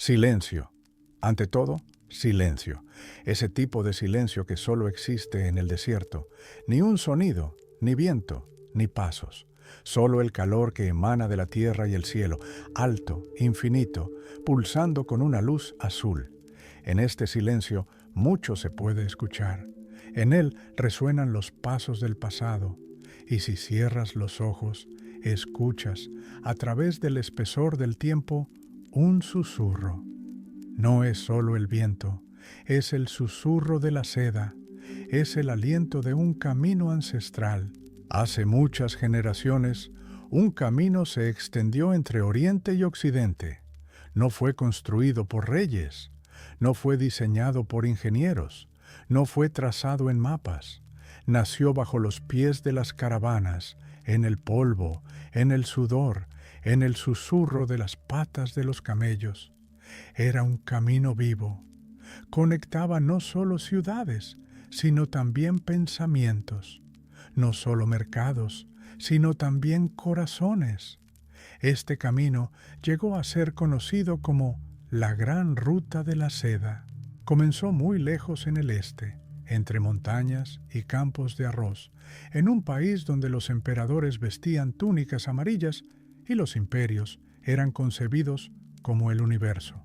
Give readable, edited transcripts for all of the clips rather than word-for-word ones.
Silencio. Ante todo, silencio. Ese tipo de silencio que solo existe en el desierto. Ni un sonido, ni viento, ni pasos. Solo el calor que emana de la tierra y el cielo, alto, infinito, pulsando con una luz azul. En este silencio mucho se puede escuchar. En él resuenan los pasos del pasado. Y si cierras los ojos, escuchas, a través del espesor del tiempo, un susurro. No es solo el viento, es el susurro de la seda, es el aliento de un camino ancestral. Hace muchas generaciones, un camino se extendió entre Oriente y Occidente. No fue construido por reyes, no fue diseñado por ingenieros, no fue trazado en mapas. Nació bajo los pies de las caravanas, en el polvo, en el sudor, en el susurro de las patas de los camellos. Era un camino vivo. Conectaba no solo ciudades, sino también pensamientos. No solo mercados, sino también corazones. Este camino llegó a ser conocido como la Gran Ruta de la Seda. Comenzó muy lejos en el este, entre montañas y campos de arroz, en un país donde los emperadores vestían túnicas amarillas y los imperios eran concebidos como el universo.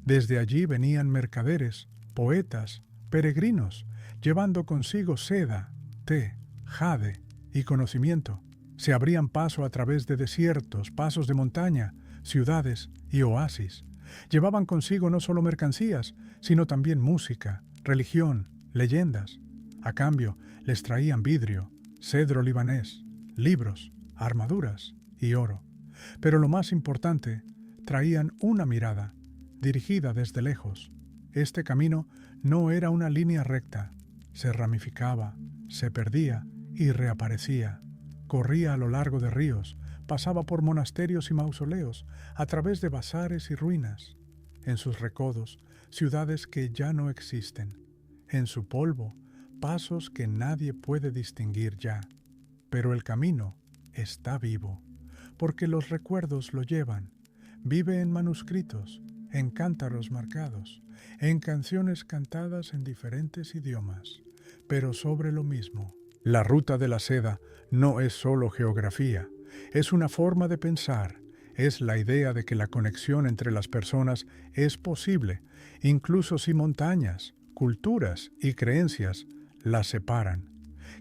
Desde allí venían mercaderes, poetas, peregrinos, llevando consigo seda, té, jade y conocimiento. Se abrían paso a través de desiertos, pasos de montaña, ciudades y oasis. Llevaban consigo no solo mercancías, sino también música, religión, leyendas. A cambio, les traían vidrio, cedro libanés, libros, armaduras y oro. Pero lo más importante, traían una mirada, dirigida desde lejos. Este camino no era una línea recta. Se ramificaba, se perdía y reaparecía. Corría a lo largo de ríos, pasaba por monasterios y mausoleos, a través de bazares y ruinas. En sus recodos, ciudades que ya no existen. En su polvo, pasos que nadie puede distinguir ya. Pero el camino está vivo, porque los recuerdos lo llevan. Vive en manuscritos, en cántaros marcados, en canciones cantadas en diferentes idiomas, pero sobre lo mismo. La ruta de la seda no es solo geografía, es una forma de pensar, es la idea de que la conexión entre las personas es posible, incluso si montañas, culturas y creencias las separan,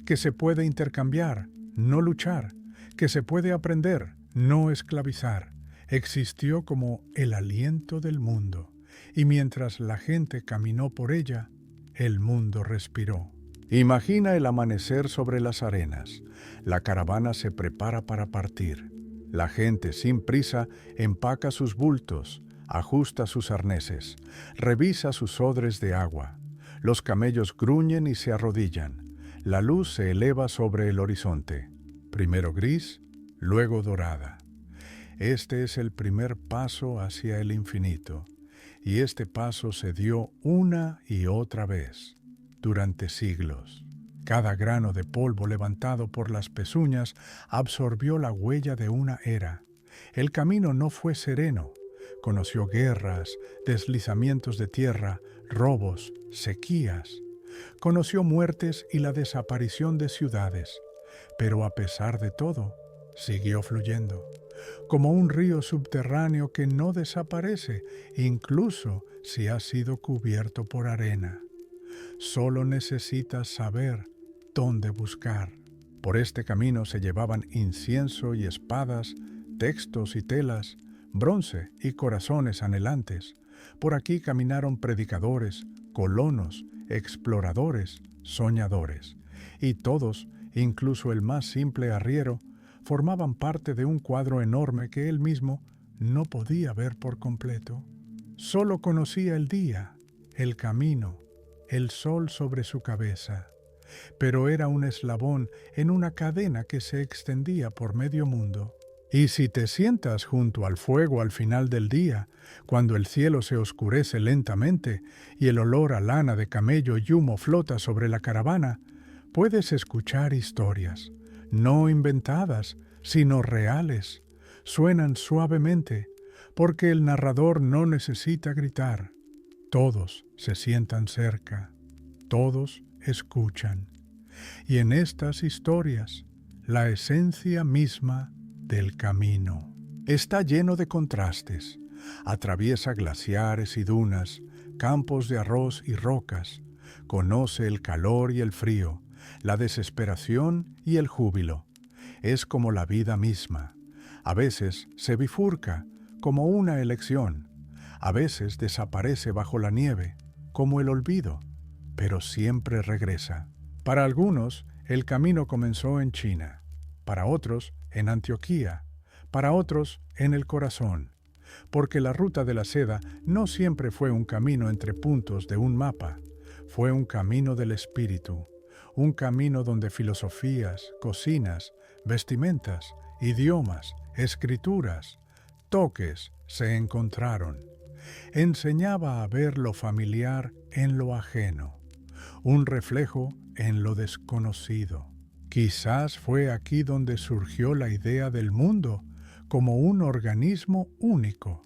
que se puede intercambiar, no luchar, que se puede aprender, no esclavizar. Existió como el aliento del mundo, y mientras la gente caminó por ella, el mundo respiró. Imagina el amanecer sobre las arenas. La caravana se prepara para partir. La gente, sin prisa, empaca sus bultos, ajusta sus arneses, revisa sus odres de agua. Los camellos gruñen y se arrodillan. La luz se eleva sobre el horizonte, primero gris, luego dorada. Este es el primer paso hacia el infinito, y este paso se dio una y otra vez, durante siglos. Cada grano de polvo levantado por las pezuñas absorbió la huella de una era. El camino no fue sereno. Conoció guerras, deslizamientos de tierra, robos, sequías. Conoció muertes y la desaparición de ciudades. Pero a pesar de todo, siguió fluyendo, como un río subterráneo que no desaparece, incluso si ha sido cubierto por arena. Solo necesitas saber dónde buscar. Por este camino se llevaban incienso y espadas, textos y telas, bronce y corazones anhelantes. Por aquí caminaron predicadores, colonos, exploradores, soñadores. Y todos, incluso el más simple arriero, formaban parte de un cuadro enorme que él mismo no podía ver por completo. Solo conocía el día, el camino, el sol sobre su cabeza, pero era un eslabón en una cadena que se extendía por medio mundo. Y si te sientas junto al fuego al final del día, cuando el cielo se oscurece lentamente y el olor a lana de camello y humo flota sobre la caravana, puedes escuchar historias, no inventadas, sino reales. Suenan suavemente, porque el narrador no necesita gritar. Todos se sientan cerca, todos escuchan. Y en estas historias, la esencia misma del camino. Está lleno de contrastes. Atraviesa glaciares y dunas, campos de arroz y rocas. Conoce el calor y el frío, la desesperación y el júbilo. Es como la vida misma. A veces se bifurca, como una elección. A veces desaparece bajo la nieve, como el olvido, pero siempre regresa. Para algunos, el camino comenzó en China, para otros, en Antioquía, para otros, en el corazón, porque la ruta de la seda no siempre fue un camino entre puntos de un mapa, fue un camino del espíritu, un camino donde filosofías, cocinas, vestimentas, idiomas, escrituras, toques se encontraron. Enseñaba a ver lo familiar en lo ajeno, un reflejo en lo desconocido. Quizás fue aquí donde surgió la idea del mundo como un organismo único,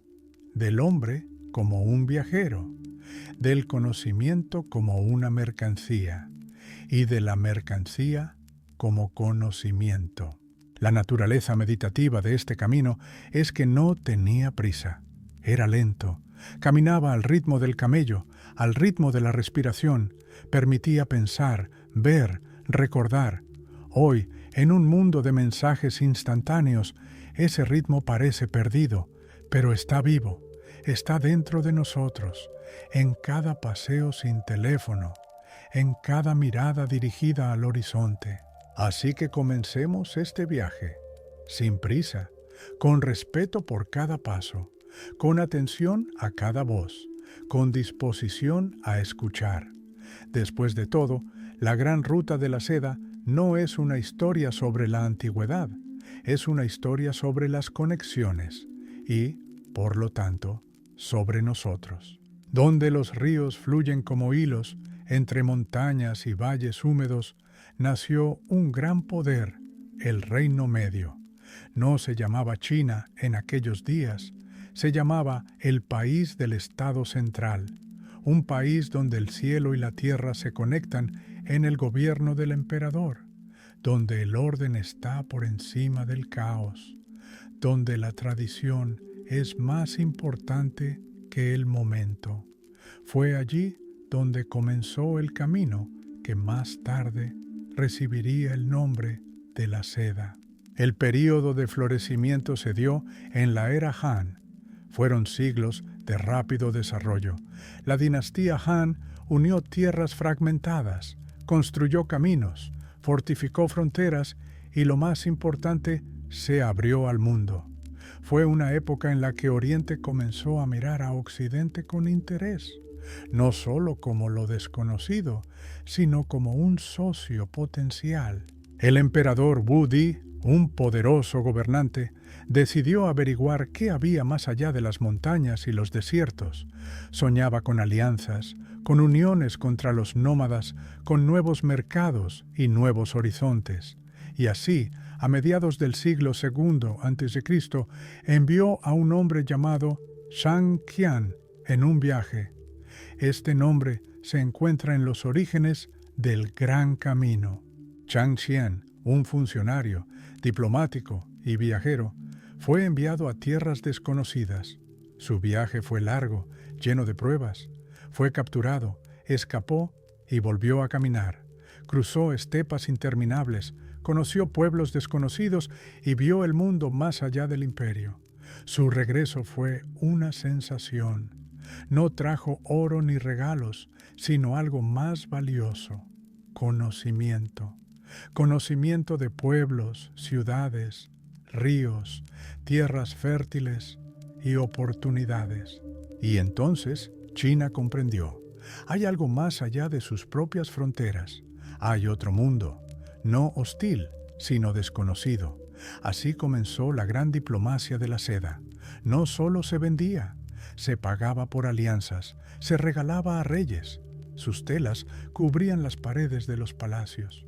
del hombre como un viajero, del conocimiento como una mercancía y de la mercancía como conocimiento. La naturaleza meditativa de este camino es que no tenía prisa, era lento, caminaba al ritmo del camello, al ritmo de la respiración, permitía pensar, ver, recordar. Hoy, en un mundo de mensajes instantáneos, ese ritmo parece perdido, pero está vivo, está dentro de nosotros, en cada paseo sin teléfono, en cada mirada dirigida al horizonte. Así que comencemos este viaje, sin prisa, con respeto por cada paso, con atención a cada voz, con disposición a escuchar. Después de todo, la gran ruta de la seda no es una historia sobre la antigüedad, es una historia sobre las conexiones y, por lo tanto, sobre nosotros. Donde los ríos fluyen como hilos entre montañas y valles húmedos, nació un gran poder, el Reino Medio. No se llamaba China en aquellos días, se llamaba el país del Estado Central, un país donde el cielo y la tierra se conectan en el gobierno del emperador, donde el orden está por encima del caos, donde la tradición es más importante que el momento. Fue allí donde comenzó el camino que más tarde recibiría el nombre de la seda. El período de florecimiento se dio en la era Han. Fueron siglos de rápido desarrollo. La dinastía Han unió tierras fragmentadas, construyó caminos, fortificó fronteras y, lo más importante, se abrió al mundo. Fue una época en la que Oriente comenzó a mirar a Occidente con interés, no solo como lo desconocido, sino como un socio potencial. El emperador Wu Di, un poderoso gobernante, decidió averiguar qué había más allá de las montañas y los desiertos. Soñaba con alianzas, con uniones contra los nómadas, con nuevos mercados y nuevos horizontes. Y así, a mediados del siglo II a.C., envió a un hombre llamado Shang Qian en un viaje. Este nombre se encuentra en los orígenes del Gran Camino. Shang Qian, un funcionario, diplomático y viajero, fue enviado a tierras desconocidas. Su viaje fue largo, lleno de pruebas. Fue capturado, escapó y volvió a caminar. Cruzó estepas interminables, conoció pueblos desconocidos y vio el mundo más allá del imperio. Su regreso fue una sensación. No trajo oro ni regalos, sino algo más valioso: conocimiento. Conocimiento de pueblos, ciudades, ríos, tierras fértiles y oportunidades. Y entonces China comprendió: hay algo más allá de sus propias fronteras. Hay otro mundo, no hostil, sino desconocido. Así comenzó la gran diplomacia de la seda. No solo se vendía, se pagaba por alianzas, se regalaba a reyes. Sus telas cubrían las paredes de los palacios.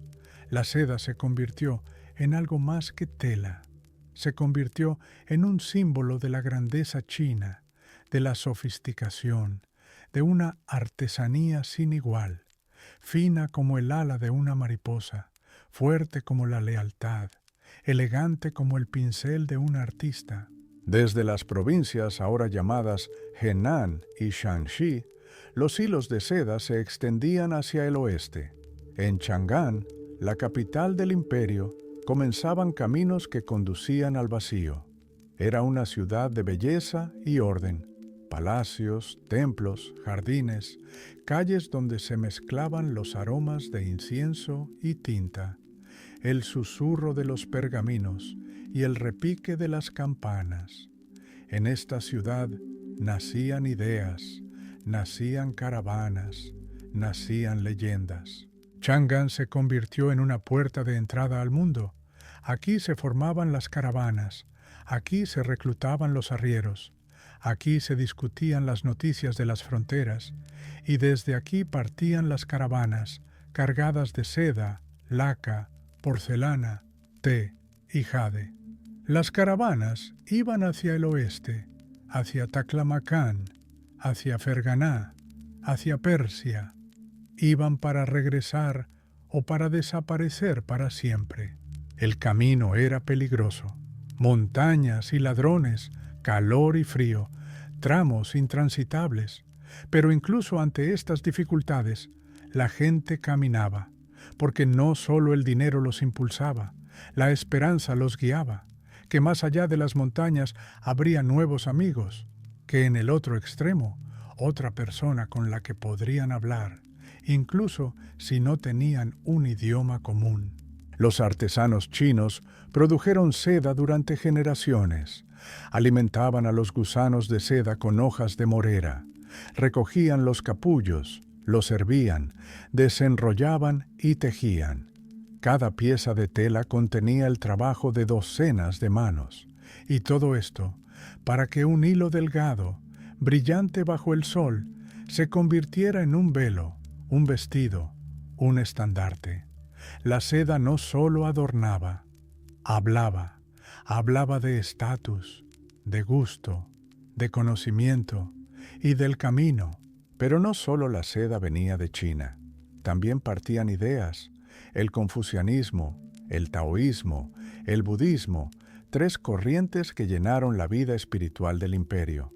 La seda se convirtió en algo más que tela. se convirtió en un símbolo de la grandeza china, de la sofisticación, de una artesanía sin igual, fina como el ala de una mariposa, fuerte como la lealtad, elegante como el pincel de un artista. Desde las provincias ahora llamadas Henan y Shanxi, los hilos de seda se extendían hacia el oeste. En Chang'an, la capital del imperio, comenzaban caminos que conducían al vacío. Era una ciudad de belleza y orden, palacios, templos, jardines, calles donde se mezclaban los aromas de incienso y tinta, el susurro de los pergaminos y el repique de las campanas. En esta ciudad nacían ideas, nacían caravanas, nacían leyendas. Chang'an se convirtió en una puerta de entrada al mundo. Aquí se formaban las caravanas, aquí se reclutaban los arrieros, aquí se discutían las noticias de las fronteras, y desde aquí partían las caravanas, cargadas de seda, laca, porcelana, té y jade. Las caravanas iban hacia el oeste, hacia Taklamakan, hacia Ferganá, hacia Persia. Iban para regresar o para desaparecer para siempre. El camino era peligroso. Montañas y ladrones, calor y frío, tramos intransitables. Pero incluso ante estas dificultades, la gente caminaba, porque no solo el dinero los impulsaba, la esperanza los guiaba, que más allá de las montañas habría nuevos amigos, que en el otro extremo, otra persona con la que podrían hablar, incluso si no tenían un idioma común. Los artesanos chinos produjeron seda durante generaciones, alimentaban a los gusanos de seda con hojas de morera, recogían los capullos, los hervían, desenrollaban y tejían. Cada pieza de tela contenía el trabajo de docenas de manos, y todo esto para que un hilo delgado, brillante bajo el sol, se convirtiera en un velo, un vestido, un estandarte. La seda no solo adornaba, hablaba de estatus, de gusto, de conocimiento y del camino. Pero no solo la seda venía de China, también partían ideas, el confucianismo, el taoísmo, el budismo, tres corrientes que llenaron la vida espiritual del imperio.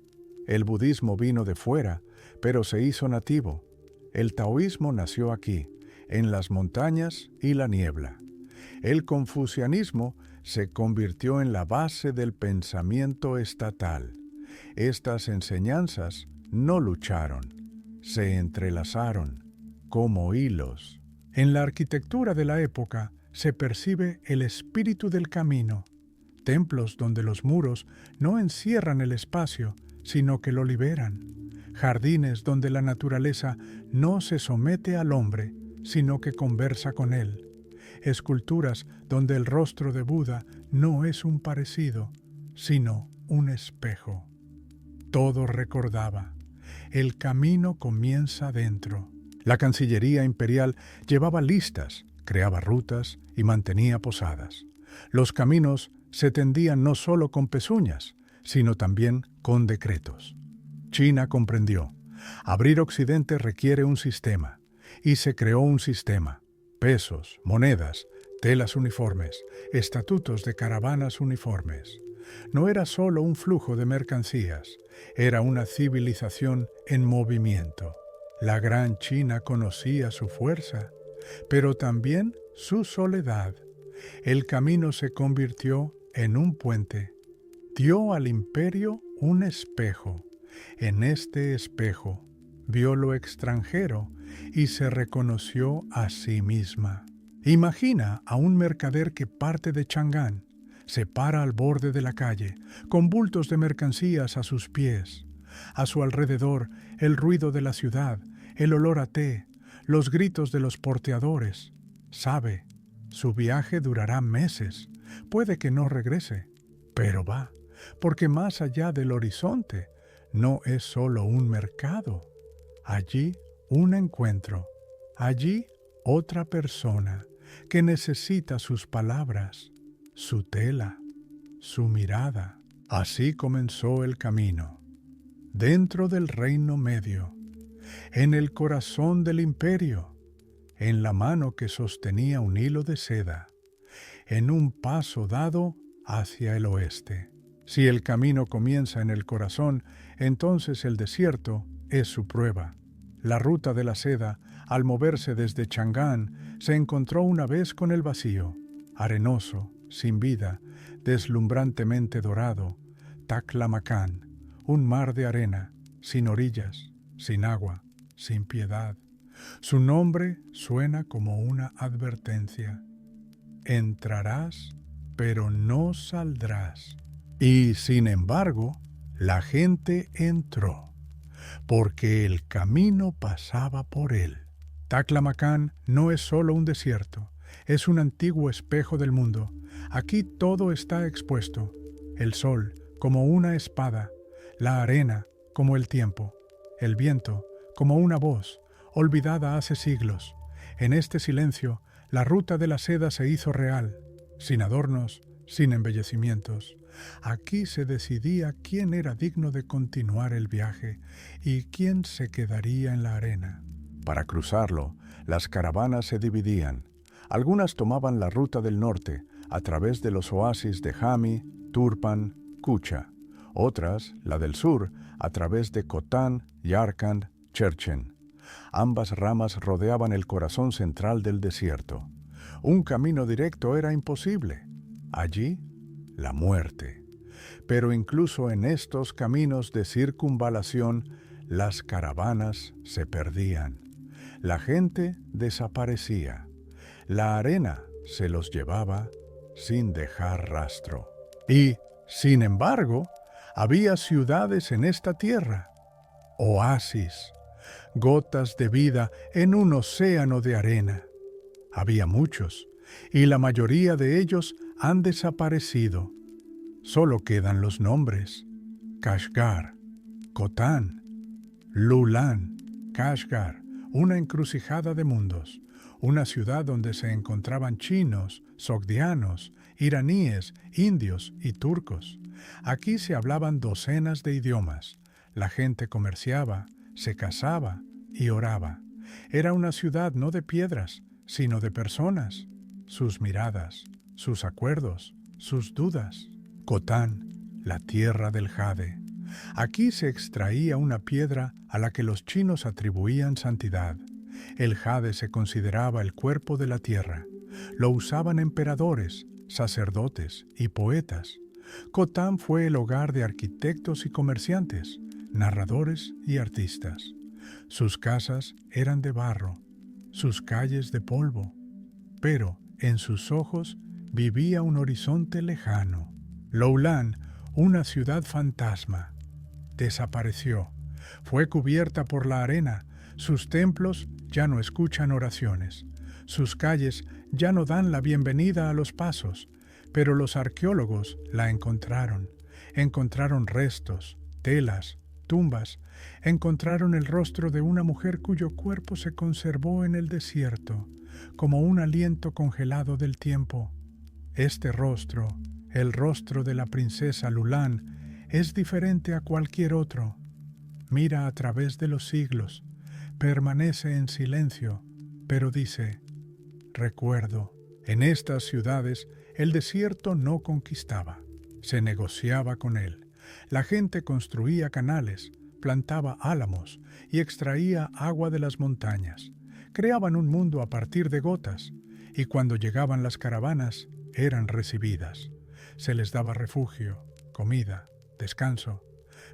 El budismo vino de fuera, pero se hizo nativo. El taoísmo nació aquí, en las montañas y la niebla. El confucianismo se convirtió en la base del pensamiento estatal. Estas enseñanzas no lucharon, se entrelazaron como hilos. En la arquitectura de la época se percibe el espíritu del camino, templos donde los muros no encierran el espacio, sino que lo liberan, jardines donde la naturaleza no se somete al hombre, sino que conversa con él, esculturas donde el rostro de Buda no es un parecido, sino un espejo. Todo recordaba, el camino comienza dentro. La Cancillería Imperial llevaba listas, creaba rutas y mantenía posadas. Los caminos se tendían no solo con pezuñas, sino también con decretos. China comprendió, abrir Occidente requiere un sistema, y se creó un sistema, pesos, monedas, telas uniformes, estatutos de caravanas uniformes. No era solo un flujo de mercancías, era una civilización en movimiento. La gran China conocía su fuerza, pero también su soledad. El camino se convirtió en un puente. Dio al imperio un espejo. En este espejo vio lo extranjero y se reconoció a sí misma. Imagina a un mercader que parte de Chang'an, se para al borde de la calle, con bultos de mercancías a sus pies. A su alrededor, el ruido de la ciudad, el olor a té, los gritos de los porteadores. Sabe, su viaje durará meses, puede que no regrese, pero va, porque más allá del horizonte no es solo un mercado. Allí un encuentro, allí otra persona que necesita sus palabras, su tela. su mirada. Así comenzó el camino. Dentro del reino medio, en el corazón del imperio, en la mano que sostenía un hilo de seda, en un paso dado hacia el oeste. Si el camino comienza en el corazón, entonces el desierto es su prueba. La ruta de la seda, al moverse desde Changán, se encontró una vez con el vacío, arenoso, sin vida, deslumbrantemente dorado, Taklamakan, un mar de arena, sin orillas, sin agua, sin piedad. Su nombre suena como una advertencia. Entrarás, pero no saldrás. Y, sin embargo, la gente entró, porque el camino pasaba por él. Taklamakan no es solo un desierto, es un antiguo espejo del mundo. Aquí todo está expuesto. El sol, como una espada, la arena, como el tiempo, el viento, como una voz, olvidada hace siglos. En este silencio, la ruta de la seda se hizo real, sin adornos, sin embellecimientos. Aquí se decidía quién era digno de continuar el viaje y quién se quedaría en la arena. Para cruzarlo, las caravanas se dividían. Algunas tomaban la ruta del norte, a través de los oasis de Hami, Turpan, Kucha. Otras, la del sur, a través de Khotan, Yarkand, Cherchen. Ambas ramas rodeaban el corazón central del desierto. Un camino directo era imposible. Allí, la muerte. Pero incluso en estos caminos de circunvalación, las caravanas se perdían. La gente desaparecía. La arena se los llevaba sin dejar rastro. Y, sin embargo, había ciudades en esta tierra, oasis, gotas de vida en un océano de arena. Había muchos, y la mayoría de ellos han desaparecido. Solo quedan los nombres: Kashgar, Khotan, Lulan, Kashgar, una encrucijada de mundos, una ciudad donde se encontraban chinos, sogdianos, iraníes, indios y turcos. Aquí se hablaban docenas de idiomas. La gente comerciaba, se casaba y oraba. Era una ciudad no de piedras, sino de personas, sus miradas, sus acuerdos, sus dudas. Khotan, la tierra del jade. Aquí se extraía una piedra a la que los chinos atribuían santidad. El jade se consideraba el cuerpo de la tierra. Lo usaban emperadores, sacerdotes y poetas. Khotan fue el hogar de arquitectos y comerciantes, narradores y artistas. Sus casas eran de barro, sus calles de polvo, pero en sus ojos vivía un horizonte lejano. Loulan, una ciudad fantasma, desapareció. Fue cubierta por la arena. Sus templos ya no escuchan oraciones. Sus calles ya no dan la bienvenida a los pasos. Pero los arqueólogos la encontraron. Encontraron restos, telas, tumbas. Encontraron el rostro de una mujer cuyo cuerpo se conservó en el desierto, como un aliento congelado del tiempo. Este rostro, el rostro de la princesa Lulan, es diferente a cualquier otro. Mira a través de los siglos, permanece en silencio, pero dice: recuerdo. En estas ciudades el desierto no conquistaba, se negociaba con él. La gente construía canales, plantaba álamos y extraía agua de las montañas. Creaban un mundo a partir de gotas, y cuando llegaban las caravanas, eran recibidas. Se les daba refugio, comida, descanso,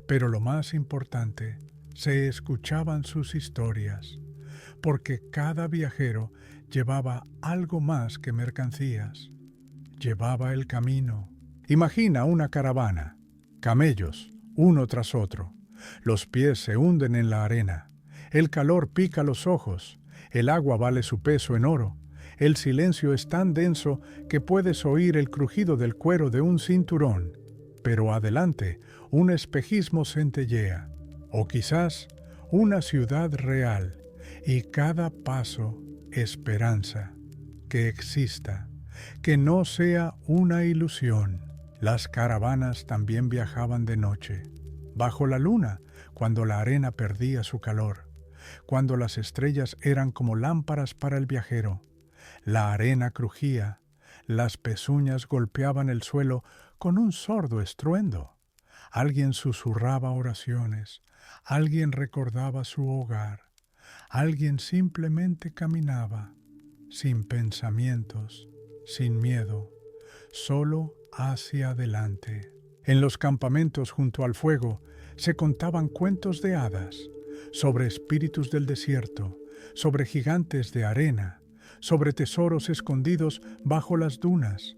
pero lo más importante, se escuchaban sus historias, porque cada viajero llevaba algo más que mercancías. Llevaba el camino. Imagina una caravana, camellos, uno tras otro. Los pies se hunden en la arena. El calor pica los ojos. El agua vale su peso en oro. El silencio es tan denso que puedes oír el crujido del cuero de un cinturón. Pero adelante, un espejismo centellea, o quizás una ciudad real, y cada paso, esperanza, que exista, que no sea una ilusión. Las caravanas también viajaban de noche, bajo la luna, cuando la arena perdía su calor, cuando las estrellas eran como lámparas para el viajero. La arena crujía, las pezuñas golpeaban el suelo con un sordo estruendo. Alguien susurraba oraciones, alguien recordaba su hogar, alguien simplemente caminaba, sin pensamientos, sin miedo, solo hacia adelante. En los campamentos junto al fuego se contaban cuentos de hadas, sobre espíritus del desierto, sobre gigantes de arena, sobre tesoros escondidos bajo las dunas.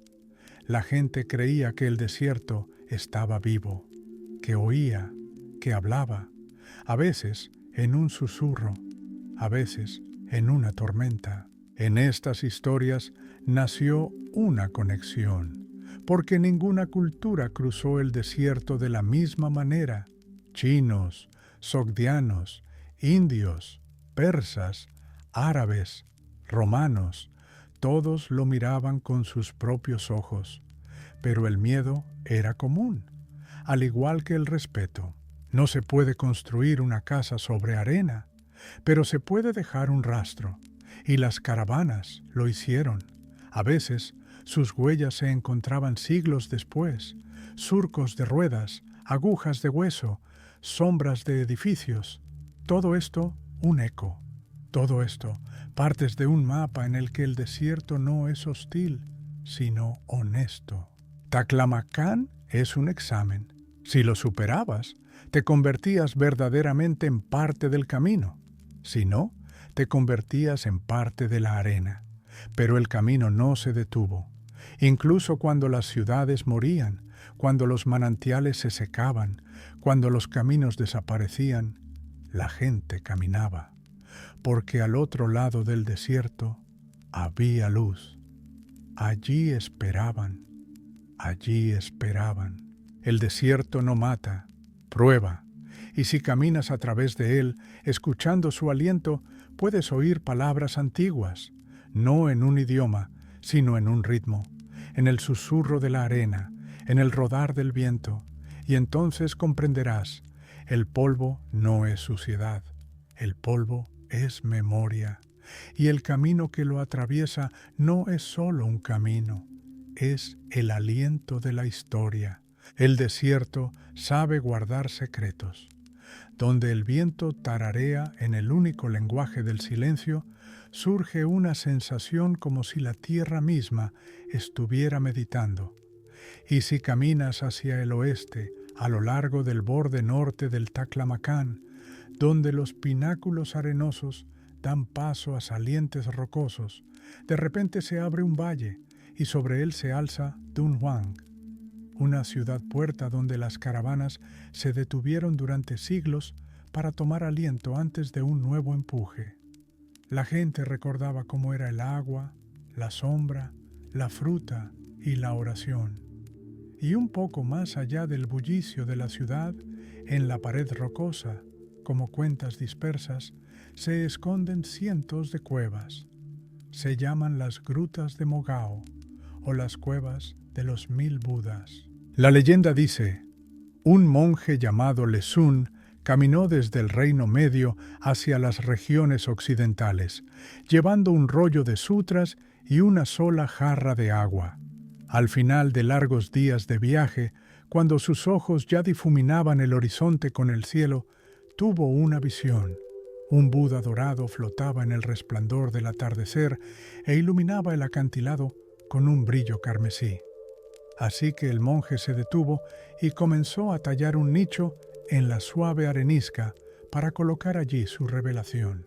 La gente creía que el desierto estaba vivo, que oía, que hablaba, a veces en un susurro, a veces en una tormenta. En estas historias nació una conexión, porque ninguna cultura cruzó el desierto de la misma manera. Chinos, sogdianos, indios, persas, árabes, romanos, todos lo miraban con sus propios ojos, pero el miedo era común, al igual que el respeto. No se puede construir una casa sobre arena, pero se puede dejar un rastro, y las caravanas lo hicieron. A veces, sus huellas se encontraban siglos después, surcos de ruedas, agujas de hueso, sombras de edificios. Todo esto, un eco. Todo esto, partes de un mapa en el que el desierto no es hostil, sino honesto. Taklamakan es un examen. Si lo superabas, te convertías verdaderamente en parte del camino. Si no, te convertías en parte de la arena. Pero el camino no se detuvo. Incluso cuando las ciudades morían, cuando los manantiales se secaban, cuando los caminos desaparecían, la gente caminaba. Porque al otro lado del desierto había luz. Allí esperaban, allí esperaban. El desierto no mata, prueba, y si caminas a través de él, escuchando su aliento, puedes oír palabras antiguas, no en un idioma, sino en un ritmo, en el susurro de la arena, en el rodar del viento, y entonces comprenderás, el polvo no es suciedad, el polvo es memoria, y el camino que lo atraviesa no es solo un camino, es el aliento de la historia. El desierto sabe guardar secretos. Donde el viento tararea en el único lenguaje del silencio, surge una sensación como si la tierra misma estuviera meditando. Y si caminas hacia el oeste, a lo largo del borde norte del Taklamakan, donde los pináculos arenosos dan paso a salientes rocosos, de repente se abre un valle y sobre él se alza Dunhuang, una ciudad puerta donde las caravanas se detuvieron durante siglos para tomar aliento antes de un nuevo empuje. La gente recordaba cómo era el agua, la sombra, la fruta y la oración. Y un poco más allá del bullicio de la ciudad, en la pared rocosa, como cuentas dispersas, se esconden cientos de cuevas. Se llaman las grutas de Mogao o las cuevas de los 1000 Budas. La leyenda dice, un monje llamado Lesun caminó desde el Reino Medio hacia las regiones occidentales, llevando un rollo de sutras y una sola jarra de agua. Al final de largos días de viaje, cuando sus ojos ya difuminaban el horizonte con el cielo, tuvo una visión. Un Buda dorado flotaba en el resplandor del atardecer e iluminaba el acantilado con un brillo carmesí. Así que el monje se detuvo y comenzó a tallar un nicho en la suave arenisca para colocar allí su revelación.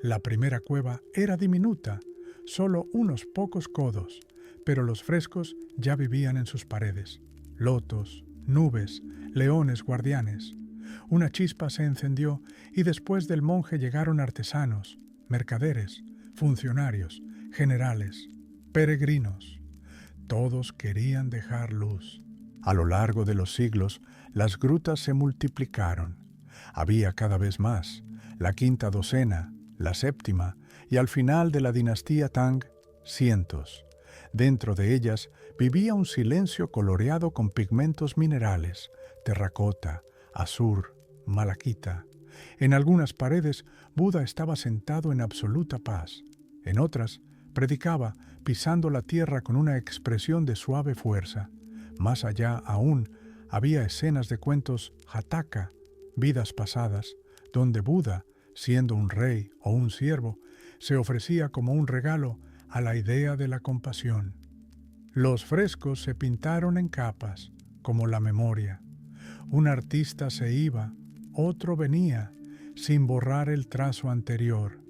La primera cueva era diminuta, solo unos pocos codos, pero los frescos ya vivían en sus paredes. Lotos, nubes, leones guardianes. Una chispa se encendió y después del monje llegaron artesanos, mercaderes, funcionarios, generales, peregrinos. Todos querían dejar luz. A lo largo de los siglos, las grutas se multiplicaron. Había cada vez más, la quinta docena, la séptima, y al final de la dinastía Tang, cientos. Dentro de ellas vivía un silencio coloreado con pigmentos minerales, terracota, azur, malaquita. En algunas paredes, Buda estaba sentado en absoluta paz. En otras, predicaba, pisando la tierra con una expresión de suave fuerza. Más allá aún, había escenas de cuentos Jataka, vidas pasadas, donde Buda, siendo un rey o un siervo, se ofrecía como un regalo a la idea de la compasión. Los frescos se pintaron en capas, como la memoria. Un artista se iba, otro venía, sin borrar el trazo anterior.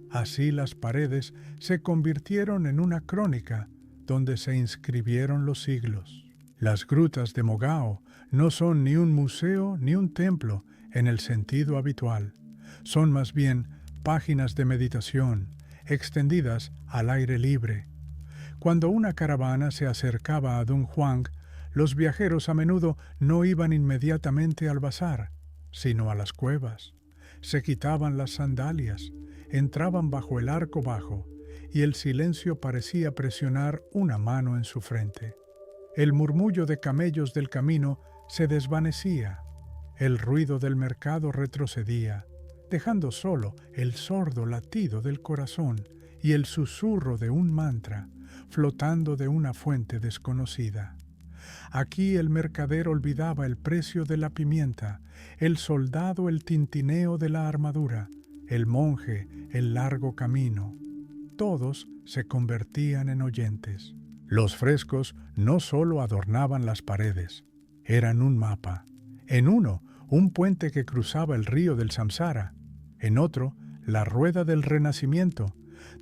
Así las paredes se convirtieron en una crónica donde se inscribieron los siglos. Las grutas de Mogao no son ni un museo ni un templo en el sentido habitual. Son más bien páginas de meditación, extendidas al aire libre. Cuando una caravana se acercaba a Dunhuang, los viajeros a menudo no iban inmediatamente al bazar, sino a las cuevas. Se quitaban las sandalias, entraban bajo el arco bajo, y el silencio parecía presionar una mano en su frente. El murmullo de camellos del camino se desvanecía, el ruido del mercado retrocedía, dejando solo el sordo latido del corazón y el susurro de un mantra flotando de una fuente desconocida. Aquí el mercader olvidaba el precio de la pimienta, el soldado el tintineo de la armadura, el monje el largo camino. Todos se convertían en oyentes. Los frescos no solo adornaban las paredes, eran un mapa. En uno, un puente que cruzaba el río del Samsara. En otro, la rueda del renacimiento,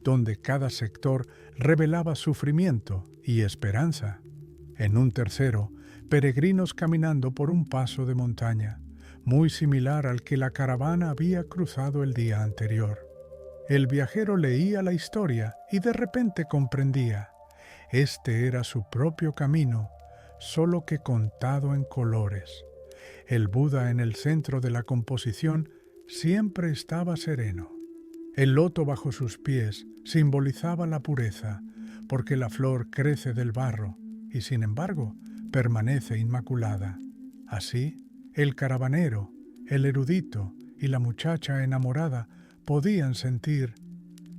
donde cada sector revelaba sufrimiento y esperanza. En un tercero, peregrinos caminando por un paso de montaña, muy similar al que la caravana había cruzado el día anterior. El viajero leía la historia y de repente comprendía. Este era su propio camino, solo que contado en colores. El Buda en el centro de la composición siempre estaba sereno. El loto bajo sus pies simbolizaba la pureza, porque la flor crece del barro y sin embargo permanece inmaculada. Así, el caravanero, el erudito y la muchacha enamorada podían sentir,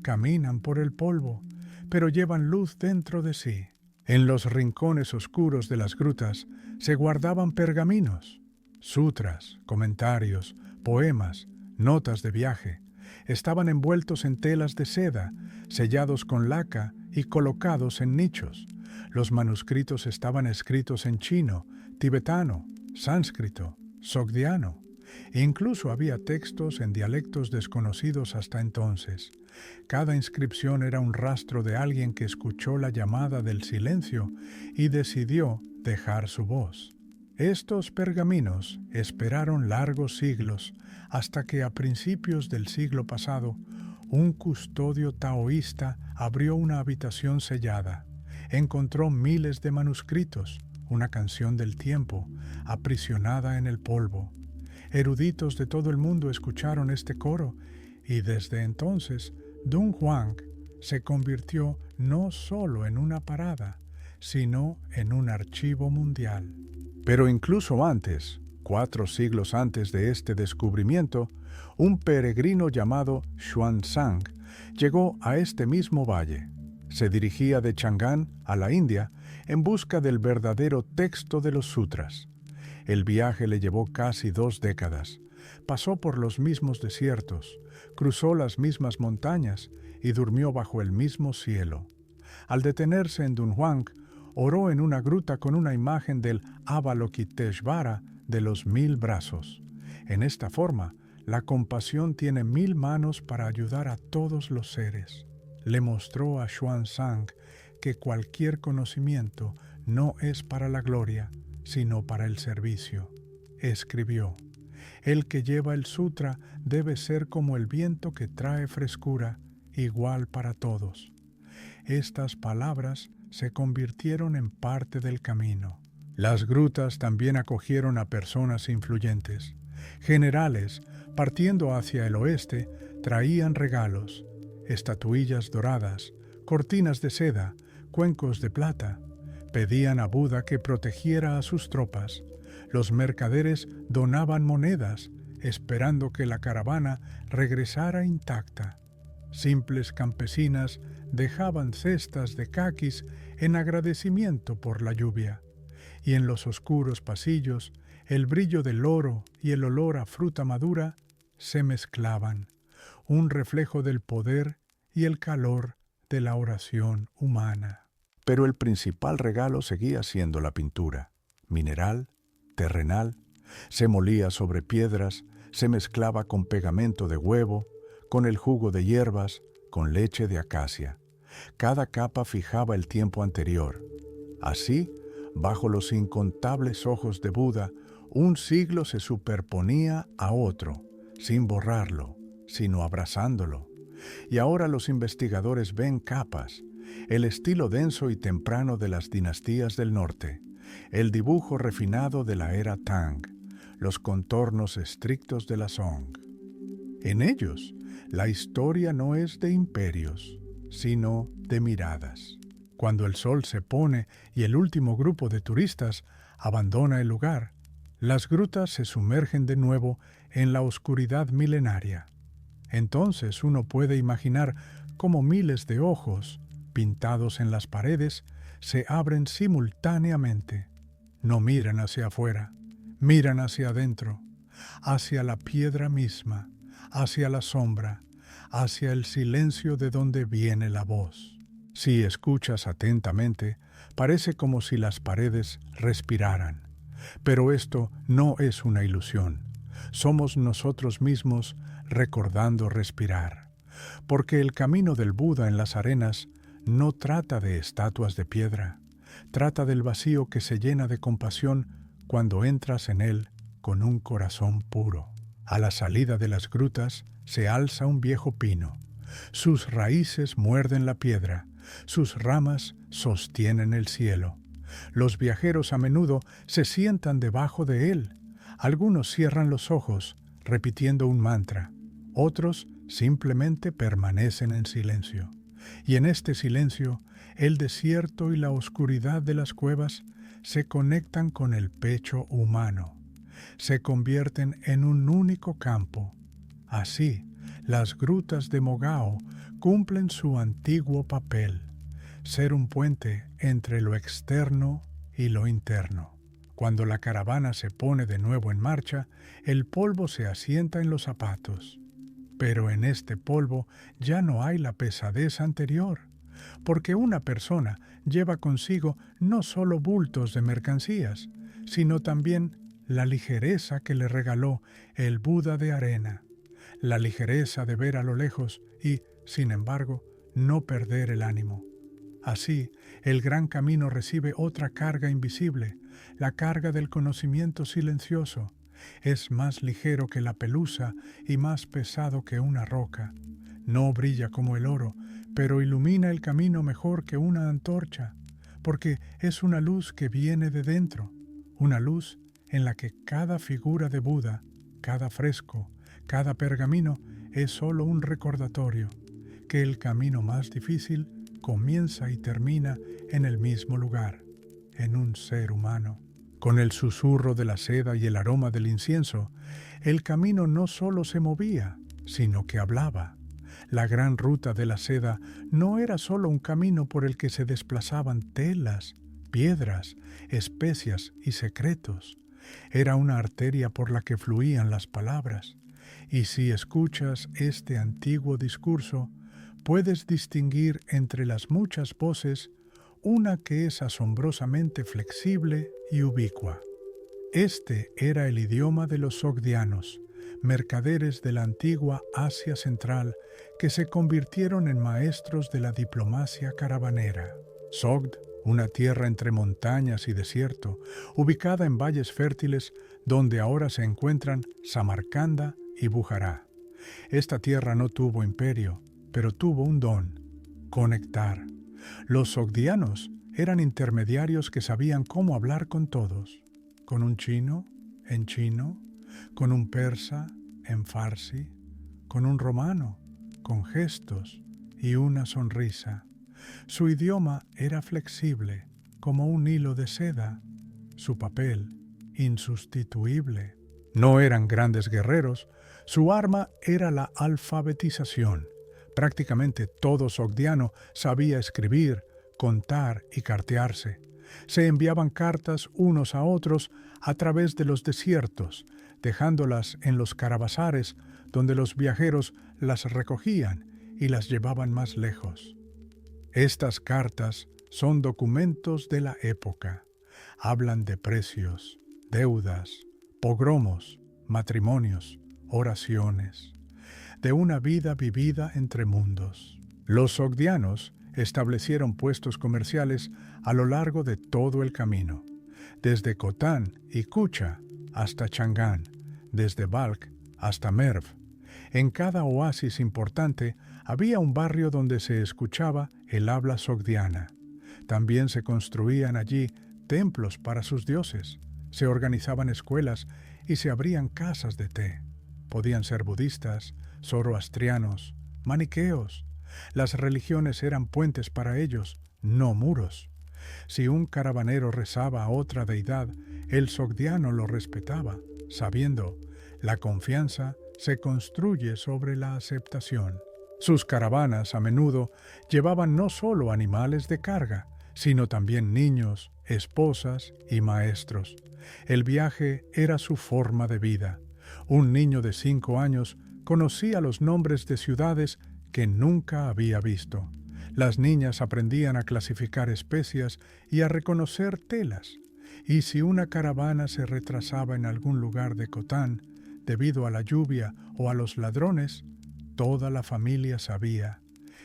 caminan por el polvo, pero llevan luz dentro de sí. En los rincones oscuros de las grutas se guardaban pergaminos, sutras, comentarios, poemas, notas de viaje. Estaban envueltos en telas de seda, sellados con laca y colocados en nichos. Los manuscritos estaban escritos en chino, tibetano, sánscrito, sogdiano. E incluso había textos en dialectos desconocidos hasta entonces. Cada inscripción era un rastro de alguien que escuchó la llamada del silencio y decidió dejar su voz. Estos pergaminos esperaron largos siglos hasta que a principios del siglo pasado un custodio taoísta abrió una habitación sellada. Encontró miles de manuscritos, una canción del tiempo, aprisionada en el polvo. Eruditos de todo el mundo escucharon este coro y desde entonces Dunhuang se convirtió no solo en una parada, sino en un archivo mundial. Pero incluso antes, 4 siglos antes de este descubrimiento, un peregrino llamado Xuanzang llegó a este mismo valle. Se dirigía de Chang'an a la India en busca del verdadero texto de los sutras. El viaje le llevó casi 2 décadas. Pasó por los mismos desiertos, cruzó las mismas montañas y durmió bajo el mismo cielo. Al detenerse en Dunhuang, oró en una gruta con una imagen del Avalokiteshvara de los 1000 brazos. En esta forma, la compasión tiene 1000 manos para ayudar a todos los seres. Le mostró a Xuanzang que cualquier conocimiento no es para la gloria, sino para el servicio. Escribió: el que lleva el sutra debe ser como el viento que trae frescura, igual para todos. Estas palabras se convirtieron en parte del camino. Las grutas también acogieron a personas influyentes. Generales, partiendo hacia el oeste, traían regalos, estatuillas doradas, cortinas de seda, cuencos de plata. Pedían a Buda que protegiera a sus tropas. Los mercaderes donaban monedas, esperando que la caravana regresara intacta. Simples campesinas dejaban cestas de caquis en agradecimiento por la lluvia. Y en los oscuros pasillos, el brillo del oro y el olor a fruta madura se mezclaban, un reflejo del poder y el calor de la oración humana. Pero el principal regalo seguía siendo la pintura, mineral, terrenal, se molía sobre piedras, se mezclaba con pegamento de huevo, con el jugo de hierbas, con leche de acacia. Cada capa fijaba el tiempo anterior. Así, bajo los incontables ojos de Buda, un siglo se superponía a otro, sin borrarlo, sino abrazándolo. Y ahora los investigadores ven capas, el estilo denso y temprano de las dinastías del norte, el dibujo refinado de la era Tang, los contornos estrictos de la Song. En ellos, la historia no es de imperios, sino de miradas. Cuando el sol se pone y el último grupo de turistas abandona el lugar, las grutas se sumergen de nuevo en la oscuridad milenaria. Entonces uno puede imaginar cómo miles de ojos, pintados en las paredes, se abren simultáneamente. No miran hacia afuera, miran hacia adentro, hacia la piedra misma, hacia la sombra, hacia el silencio de donde viene la voz. Si escuchas atentamente, parece como si las paredes respiraran. Pero esto no es una ilusión. Somos nosotros mismos recordando respirar. Porque el camino del Buda en las arenas no trata de estatuas de piedra. Trata del vacío que se llena de compasión cuando entras en él con un corazón puro. A la salida de las grutas se alza un viejo pino. Sus raíces muerden la piedra, sus ramas sostienen el cielo. Los viajeros a menudo se sientan debajo de él. Algunos cierran los ojos, repitiendo un mantra. Otros simplemente permanecen en silencio. Y en este silencio, el desierto y la oscuridad de las cuevas se conectan con el pecho humano. Se convierten en un único campo. Así, las grutas de Mogao cumplen su antiguo papel, ser un puente entre lo externo y lo interno. Cuando la caravana se pone de nuevo en marcha, el polvo se asienta en los zapatos. Pero en este polvo ya no hay la pesadez anterior, porque una persona lleva consigo no solo bultos de mercancías, sino también la ligereza que le regaló el Buda de arena, la ligereza de ver a lo lejos y, sin embargo, no perder el ánimo. Así, el gran camino recibe otra carga invisible, la carga del conocimiento silencioso. Es más ligero que la pelusa y más pesado que una roca. No brilla como el oro, pero ilumina el camino mejor que una antorcha, porque es una luz que viene de dentro, una luz en la que cada figura de Buda, cada fresco, cada pergamino es solo un recordatorio, que el camino más difícil comienza y termina en el mismo lugar, en un ser humano. Con el susurro de la seda y el aroma del incienso, el camino no solo se movía, sino que hablaba. La gran ruta de la seda no era solo un camino por el que se desplazaban telas, piedras, especias y secretos. Era una arteria por la que fluían las palabras. Y si escuchas este antiguo discurso, puedes distinguir entre las muchas voces una que es asombrosamente flexible y ubicua. Este era el idioma de los sogdianos, mercaderes de la antigua Asia Central que se convirtieron en maestros de la diplomacia caravanera. Sogd, una tierra entre montañas y desierto, ubicada en valles fértiles donde ahora se encuentran Samarcanda y Bujará. Esta tierra no tuvo imperio, pero tuvo un don: conectar. Los sogdianos eran intermediarios que sabían cómo hablar con todos, con un chino, en chino, con un persa, en farsi, con un romano, con gestos y una sonrisa. Su idioma era flexible, como un hilo de seda, su papel insustituible. No eran grandes guerreros, su arma era la alfabetización. Prácticamente todo sogdiano sabía escribir, contar y cartearse. Se enviaban cartas unos a otros a través de los desiertos, dejándolas en los caravasares donde los viajeros las recogían y las llevaban más lejos. Estas cartas son documentos de la época. Hablan de precios, deudas, pogromos, matrimonios, oraciones, de una vida vivida entre mundos. Los sogdianos establecieron puestos comerciales a lo largo de todo el camino, desde Khotán y Kucha hasta Changán, desde Balkh hasta Merv. En cada oasis importante había un barrio donde se escuchaba el habla sogdiana. También se construían allí templos para sus dioses, se organizaban escuelas y se abrían casas de té. Podían ser budistas, zoroastrianos, maniqueos. Las religiones eran puentes para ellos, no muros. Si un caravanero rezaba a otra deidad, el sogdiano lo respetaba, sabiendo, la confianza se construye sobre la aceptación. Sus caravanas a menudo llevaban no solo animales de carga, sino también niños, esposas y maestros. El viaje era su forma de vida. Un niño de 5 años conocía los nombres de ciudades que nunca había visto. Las niñas aprendían a clasificar especias y a reconocer telas. Y si una caravana se retrasaba en algún lugar de Khotán, debido a la lluvia o a los ladrones, toda la familia sabía.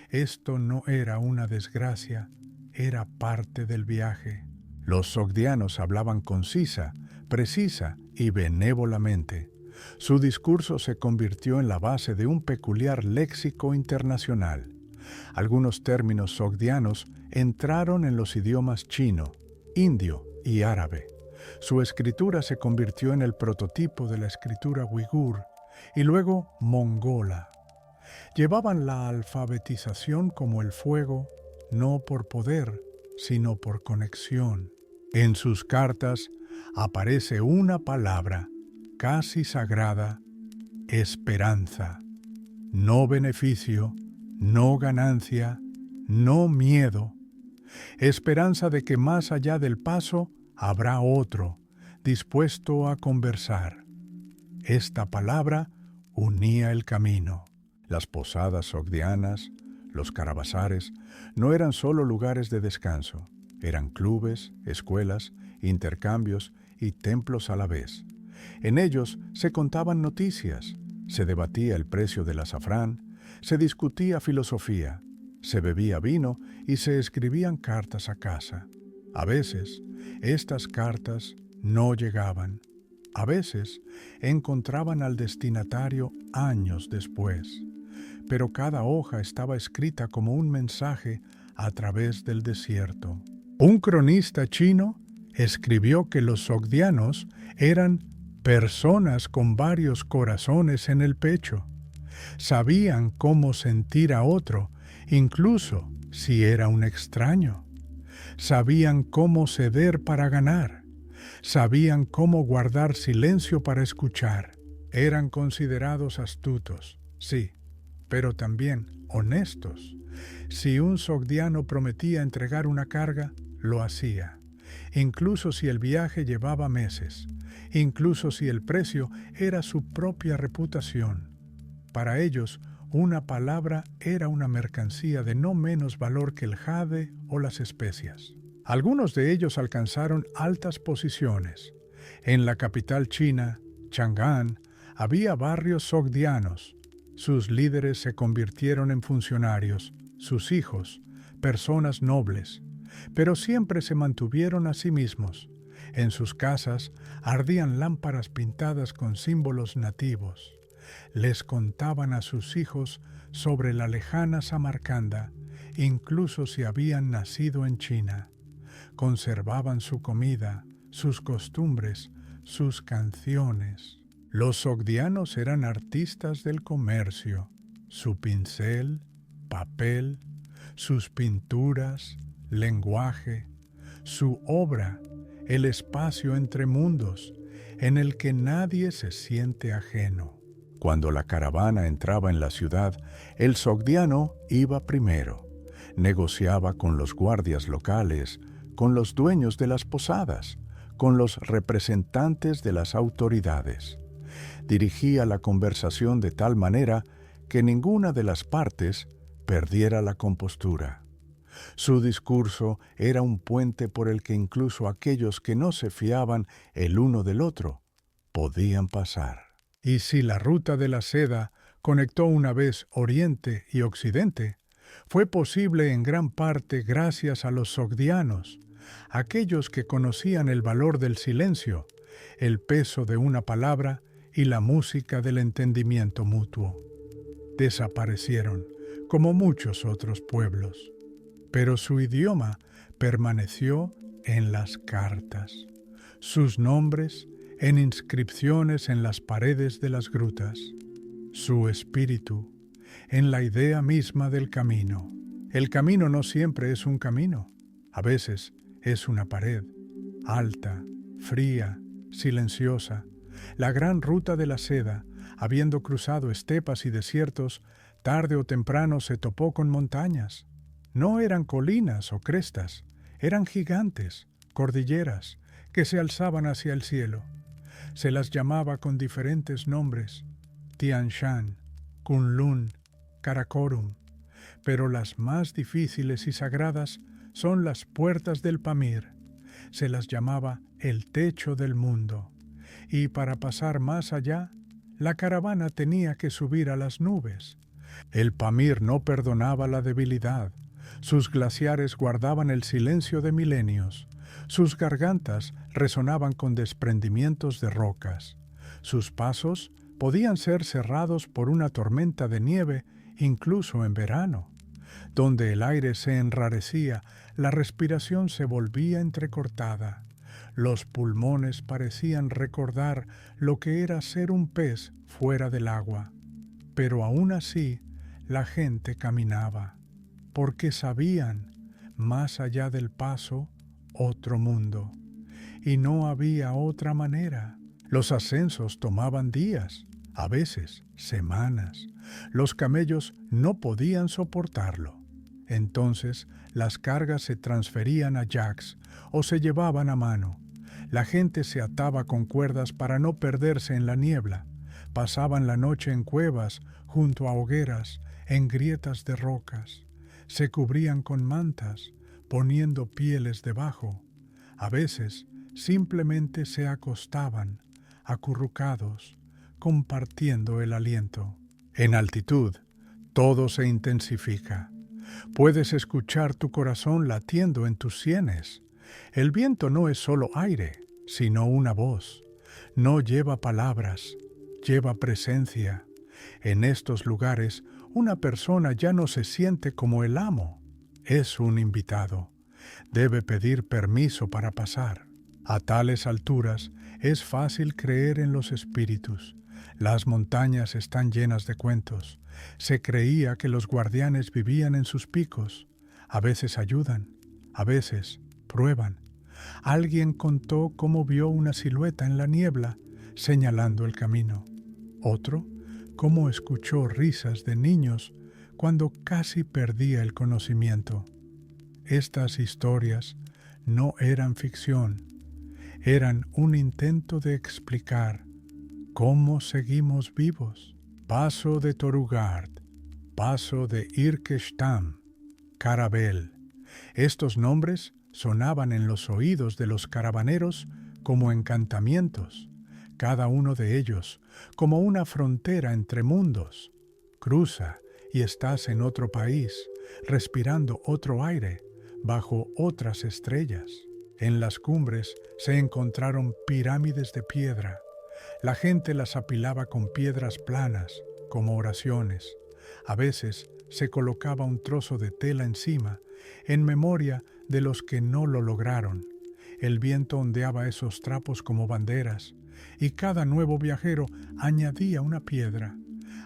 Esto no era una desgracia, era parte del viaje. Los sogdianos hablaban concisa, precisa y benévolamente. Su discurso se convirtió en la base de un peculiar léxico internacional. Algunos términos sogdianos entraron en los idiomas chino, indio y árabe. Su escritura se convirtió en el prototipo de la escritura uigur y luego mongola. Llevaban la alfabetización como el fuego, no por poder, sino por conexión. En sus cartas aparece una palabra casi sagrada: esperanza. No beneficio, no ganancia, no miedo. Esperanza de que más allá del paso habrá otro, dispuesto a conversar. Esta palabra unía el camino. Las posadas sogdianas, los caravasares, no eran solo lugares de descanso, eran clubes, escuelas, intercambios y templos a la vez. En ellos se contaban noticias, se debatía el precio del azafrán, se discutía filosofía, se bebía vino y se escribían cartas a casa. A veces, estas cartas no llegaban. A veces, encontraban al destinatario años después. Pero cada hoja estaba escrita como un mensaje a través del desierto. Un cronista chino escribió que los sogdianos eran personas con varios corazones en el pecho. Sabían cómo sentir a otro, incluso si era un extraño. Sabían cómo ceder para ganar. Sabían cómo guardar silencio para escuchar. Eran considerados astutos, sí, pero también honestos. Si un sogdiano prometía entregar una carga, lo hacía. Incluso si el viaje llevaba meses, incluso si el precio era su propia reputación. Para ellos, una palabra era una mercancía de no menos valor que el jade o las especias. Algunos de ellos alcanzaron altas posiciones. En la capital china, Chang'an, había barrios sogdianos. Sus líderes se convirtieron en funcionarios, sus hijos, personas nobles, pero siempre se mantuvieron a sí mismos. En sus casas ardían lámparas pintadas con símbolos nativos. Les contaban a sus hijos sobre la lejana Samarcanda, incluso si habían nacido en China. Conservaban su comida, sus costumbres, sus canciones. Los sogdianos eran artistas del comercio. Su pincel, papel, sus pinturas, lenguaje, su obra, el espacio entre mundos, en el que nadie se siente ajeno. Cuando la caravana entraba en la ciudad, el sogdiano iba primero. Negociaba con los guardias locales, con los dueños de las posadas, con los representantes de las autoridades. Dirigía la conversación de tal manera que ninguna de las partes perdiera la compostura. Su discurso era un puente por el que incluso aquellos que no se fiaban el uno del otro podían pasar. Y si la ruta de la seda conectó una vez Oriente y Occidente, fue posible en gran parte gracias a los sogdianos, aquellos que conocían el valor del silencio, el peso de una palabra y la música del entendimiento mutuo. Desaparecieron, como muchos otros pueblos, pero su idioma permaneció en las cartas, sus nombres en inscripciones en las paredes de las grutas, su espíritu en la idea misma del camino. El camino no siempre es un camino, a veces es una pared, alta, fría, silenciosa. La gran ruta de la seda, habiendo cruzado estepas y desiertos, tarde o temprano se topó con montañas. No eran colinas o crestas, eran gigantes, cordilleras, que se alzaban hacia el cielo. Se las llamaba con diferentes nombres, Tian Shan, Kunlun, Karakorum, pero las más difíciles y sagradas son las puertas del Pamir. Se las llamaba el techo del mundo, y para pasar más allá, la caravana tenía que subir a las nubes. El Pamir no perdonaba la debilidad. Sus glaciares guardaban el silencio de milenios. Sus gargantas resonaban con desprendimientos de rocas. Sus pasos podían ser cerrados por una tormenta de nieve incluso en verano. Donde el aire se enrarecía, la respiración se volvía entrecortada. Los pulmones parecían recordar lo que era ser un pez fuera del agua. Pero aún así, la gente caminaba, porque sabían, más allá del paso, otro mundo. Y no había otra manera. Los ascensos tomaban días, a veces semanas. Los camellos no podían soportarlo. Entonces las cargas se transferían a yaks o se llevaban a mano. La gente se ataba con cuerdas para no perderse en la niebla. Pasaban la noche en cuevas, junto a hogueras, en grietas de rocas. Se cubrían con mantas, poniendo pieles debajo. A veces simplemente se acostaban, acurrucados, compartiendo el aliento. En altitud, todo se intensifica. Puedes escuchar tu corazón latiendo en tus sienes. El viento no es solo aire, sino una voz. No lleva palabras, lleva presencia. En estos lugares, una persona ya no se siente como el amo, es un invitado. Debe pedir permiso para pasar. A tales alturas es fácil creer en los espíritus. Las montañas están llenas de cuentos. Se creía que los guardianes vivían en sus picos. A veces ayudan, a veces prueban. Alguien contó cómo vio una silueta en la niebla señalando el camino. Otro, cómo escuchó risas de niños cuando casi perdía el conocimiento. Estas historias no eran ficción, eran un intento de explicar cómo seguimos vivos. Paso de Torugard, Paso de Irkeshtam, Carabel. Estos nombres sonaban en los oídos de los caravaneros como encantamientos, cada uno de ellos como una frontera entre mundos. Cruza y estás en otro país, respirando otro aire, bajo otras estrellas. En las cumbres se encontraron pirámides de piedra. La gente las apilaba con piedras planas, como oraciones. A veces se colocaba un trozo de tela encima, en memoria de los que no lo lograron. El viento ondeaba esos trapos como banderas, y cada nuevo viajero añadía una piedra.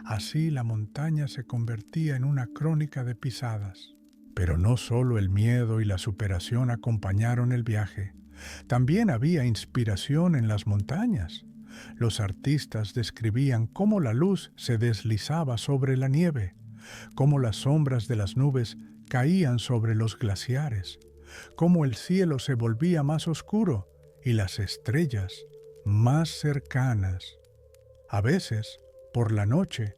Así la montaña se convertía en una crónica de pisadas. Pero no solo el miedo y la superación acompañaron el viaje. También había inspiración en las montañas. Los artistas describían cómo la luz se deslizaba sobre la nieve, cómo las sombras de las nubes caían sobre los glaciares, cómo el cielo se volvía más oscuro y las estrellas más cercanas. A veces, por la noche,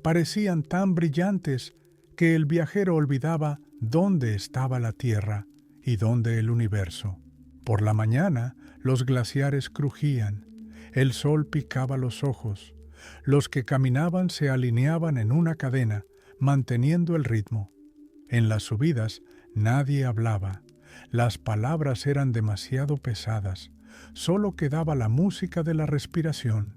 parecían tan brillantes que el viajero olvidaba dónde estaba la Tierra y dónde el universo. Por la mañana, los glaciares crujían, el sol picaba los ojos, los que caminaban se alineaban en una cadena, manteniendo el ritmo. En las subidas nadie hablaba, las palabras eran demasiado pesadas, solo quedaba la música de la respiración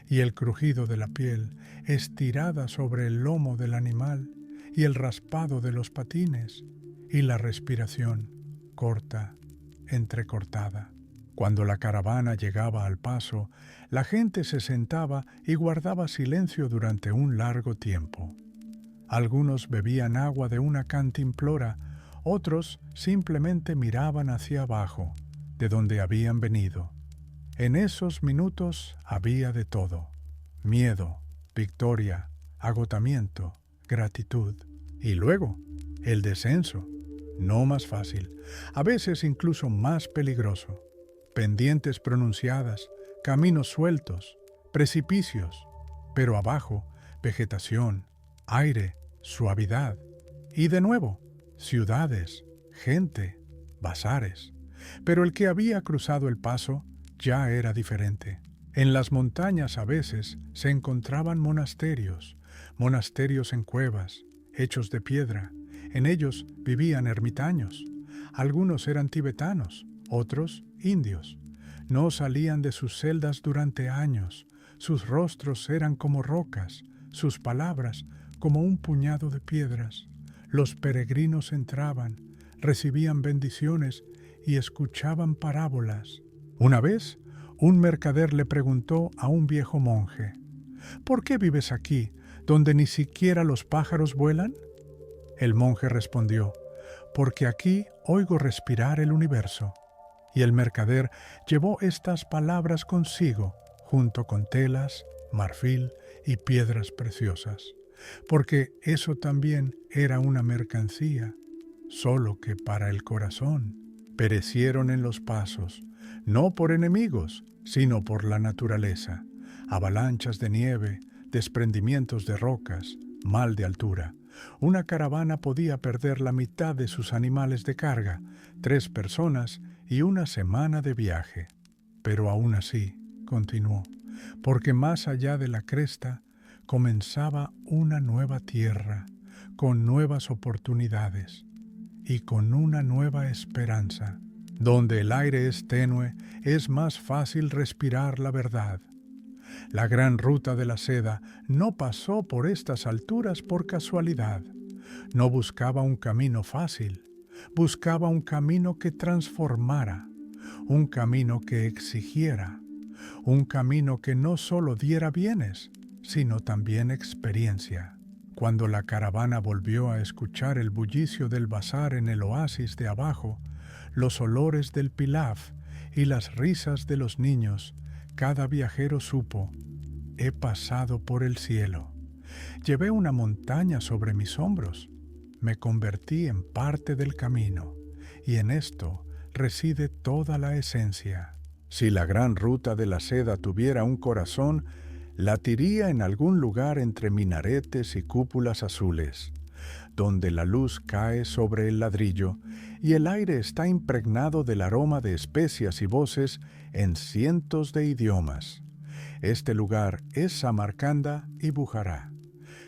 y el crujido de la piel estirada sobre el lomo del animal y el raspado de los patines y la respiración corta, entrecortada. Cuando la caravana llegaba al paso, la gente se sentaba y guardaba silencio durante un largo tiempo. Algunos bebían agua de una cantimplora, otros simplemente miraban hacia abajo, de donde habían venido. En esos minutos había de todo: miedo, victoria, agotamiento, gratitud. Y luego, el descenso, no más fácil, a veces incluso más peligroso. Pendientes pronunciadas, caminos sueltos, precipicios, pero abajo, vegetación, aire, suavidad. Y de nuevo, ciudades, gente, bazares. Pero el que había cruzado el paso ya era diferente. En las montañas a veces se encontraban monasterios en cuevas, hechos de piedra. En ellos vivían ermitaños. Algunos eran tibetanos, otros indios. No salían de sus celdas durante años. Sus rostros eran como rocas, sus palabras como un puñado de piedras. Los peregrinos entraban, recibían bendiciones y escuchaban parábolas. Una vez, un mercader le preguntó a un viejo monje: ¿por qué vives aquí, donde ni siquiera los pájaros vuelan? El monje respondió: porque aquí oigo respirar el universo. Y el mercader llevó estas palabras consigo, junto con telas, marfil y piedras preciosas, porque eso también era una mercancía, solo que para el corazón. Perecieron en los pasos, no por enemigos, sino por la naturaleza: avalanchas de nieve, desprendimientos de rocas, mal de altura. Una caravana podía perder la mitad de sus animales de carga, 3 personas y una semana de viaje. Pero aún así, continuó, porque más allá de la cresta comenzaba una nueva tierra, con nuevas oportunidades y con una nueva esperanza. Donde el aire es tenue, es más fácil respirar la verdad. La gran ruta de la seda no pasó por estas alturas por casualidad. No buscaba un camino fácil, buscaba un camino que transformara, un camino que exigiera, un camino que no solo diera bienes, sino también experiencia. Cuando la caravana volvió a escuchar el bullicio del bazar en el oasis de abajo, los olores del pilaf y las risas de los niños, cada viajero supo: he pasado por el cielo. Llevé una montaña sobre mis hombros. Me convertí en parte del camino, y en esto reside toda la esencia. Si la gran ruta de la seda tuviera un corazón, latiría en algún lugar entre minaretes y cúpulas azules, donde la luz cae sobre el ladrillo y el aire está impregnado del aroma de especias y voces en cientos de idiomas. Este lugar es Samarcanda y Bujará,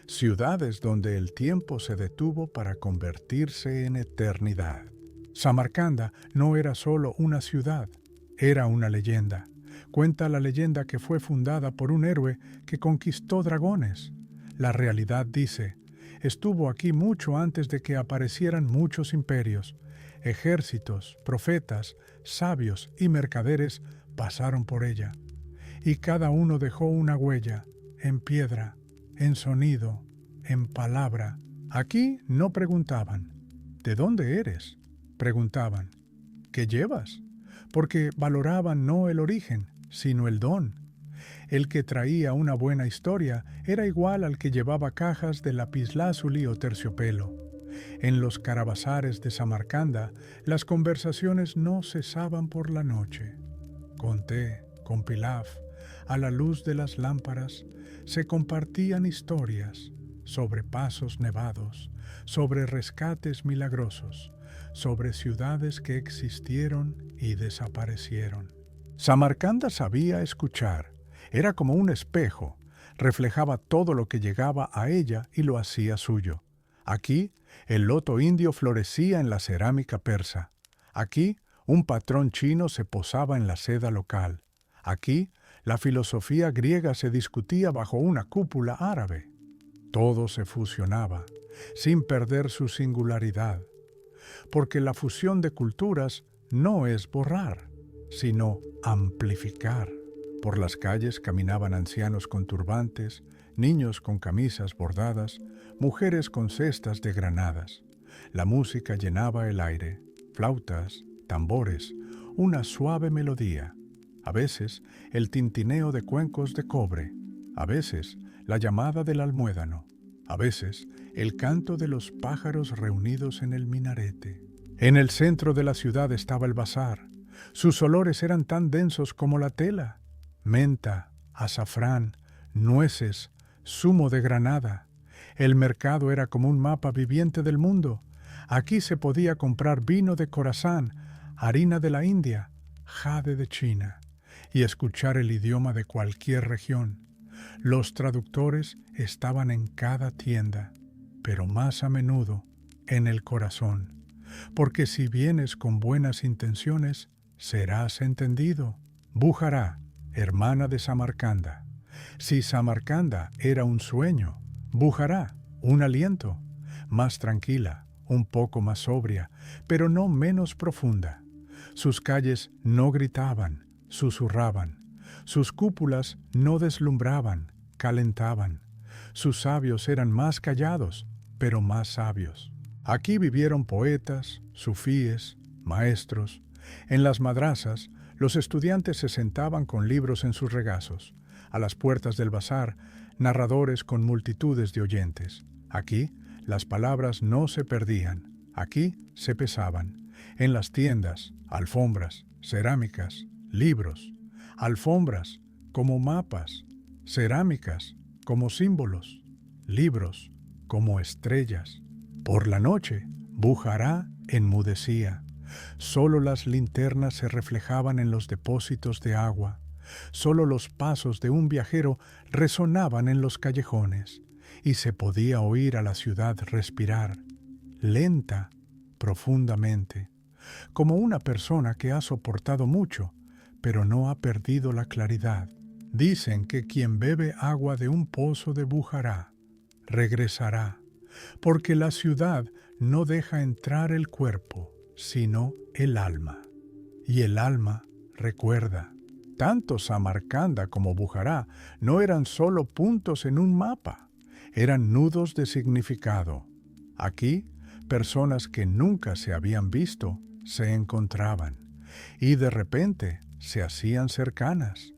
ciudades donde el tiempo se detuvo para convertirse en eternidad. Samarcanda no era solo una ciudad, era una leyenda. Cuenta la leyenda que fue fundada por un héroe que conquistó dragones. La realidad dice: estuvo aquí mucho antes de que aparecieran muchos imperios. Ejércitos, profetas, sabios y mercaderes pasaron por ella, y cada uno dejó una huella, en piedra, en sonido, en palabra. Aquí no preguntaban, ¿De dónde eres?, preguntaban. ¿Qué llevas? Porque valoraban no el origen, sino el don. El que traía una buena historia era igual al que llevaba cajas de lapislázuli o terciopelo. En los carabazares de Samarcanda, las conversaciones no cesaban por la noche. Con té, con pilaf, a la luz de las lámparas, se compartían historias sobre pasos nevados, sobre rescates milagrosos, sobre ciudades que existieron y desaparecieron. Samarcanda sabía escuchar. Era como un espejo, reflejaba todo lo que llegaba a ella y lo hacía suyo. Aquí, el loto indio florecía en la cerámica persa. Aquí, un patrón chino se posaba en la seda local. Aquí, la filosofía griega se discutía bajo una cúpula árabe. Todo se fusionaba, sin perder su singularidad. Porque la fusión de culturas no es borrar, sino amplificar. Por las calles caminaban ancianos con turbantes, niños con camisas bordadas, mujeres con cestas de granadas. La música llenaba el aire, flautas, tambores, una suave melodía. A veces el tintineo de cuencos de cobre, a veces la llamada del almuédano, a veces el canto de los pájaros reunidos en el minarete. En el centro de la ciudad estaba el bazar. Sus olores eran tan densos como la tela. Menta, azafrán, nueces, zumo de granada. El mercado era como un mapa viviente del mundo. Aquí se podía comprar vino de Khorasan, harina de la India, jade de China, y escuchar el idioma de cualquier región. Los traductores estaban en cada tienda, pero más a menudo en el corazón. Porque si vienes con buenas intenciones, serás entendido. Bujará, hermana de Samarcanda. Si Samarcanda era un sueño, Bujará, un aliento, más tranquila, un poco más sobria, pero no menos profunda. Sus calles no gritaban, susurraban. Sus cúpulas no deslumbraban, calentaban. Sus sabios eran más callados, pero más sabios. Aquí vivieron poetas, sufíes, maestros. En las madrazas, los estudiantes se sentaban con libros en sus regazos. A las puertas del bazar, narradores con multitudes de oyentes. Aquí, las palabras no se perdían. Aquí se pesaban. En las tiendas, alfombras, cerámicas, libros. Alfombras como mapas, cerámicas como símbolos, libros como estrellas. Por la noche, Bujará enmudecía. Solo las linternas se reflejaban en los depósitos de agua. Solo los pasos de un viajero resonaban en los callejones y se podía oír a la ciudad respirar, lenta, profundamente, como una persona que ha soportado mucho, pero no ha perdido la claridad. Dicen que quien bebe agua de un pozo de Bujará regresará, porque la ciudad no deja entrar el cuerpo, sino el alma. Y el alma recuerda. Tanto Samarcanda como Bujará no eran solo puntos en un mapa, eran nudos de significado. Aquí, personas que nunca se habían visto se encontraban y de repente se hacían cercanas,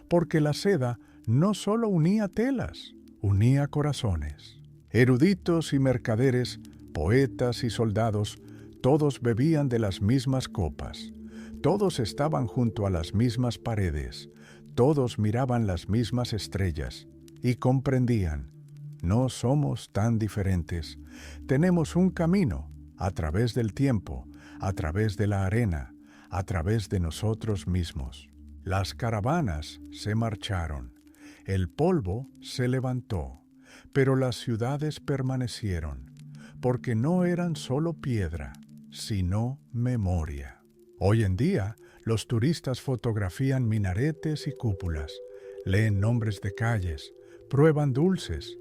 porque la seda no solo unía telas, unía corazones. Eruditos y mercaderes, poetas y soldados, todos bebían de las mismas copas. Todos estaban junto a las mismas paredes, todos miraban las mismas estrellas y comprendían, no somos tan diferentes, tenemos un camino a través del tiempo, a través de la arena, a través de nosotros mismos. Las caravanas se marcharon, el polvo se levantó, pero las ciudades permanecieron, porque no eran solo piedra, sino memoria. Hoy en día, los turistas fotografían minaretes y cúpulas, leen nombres de calles, prueban dulces,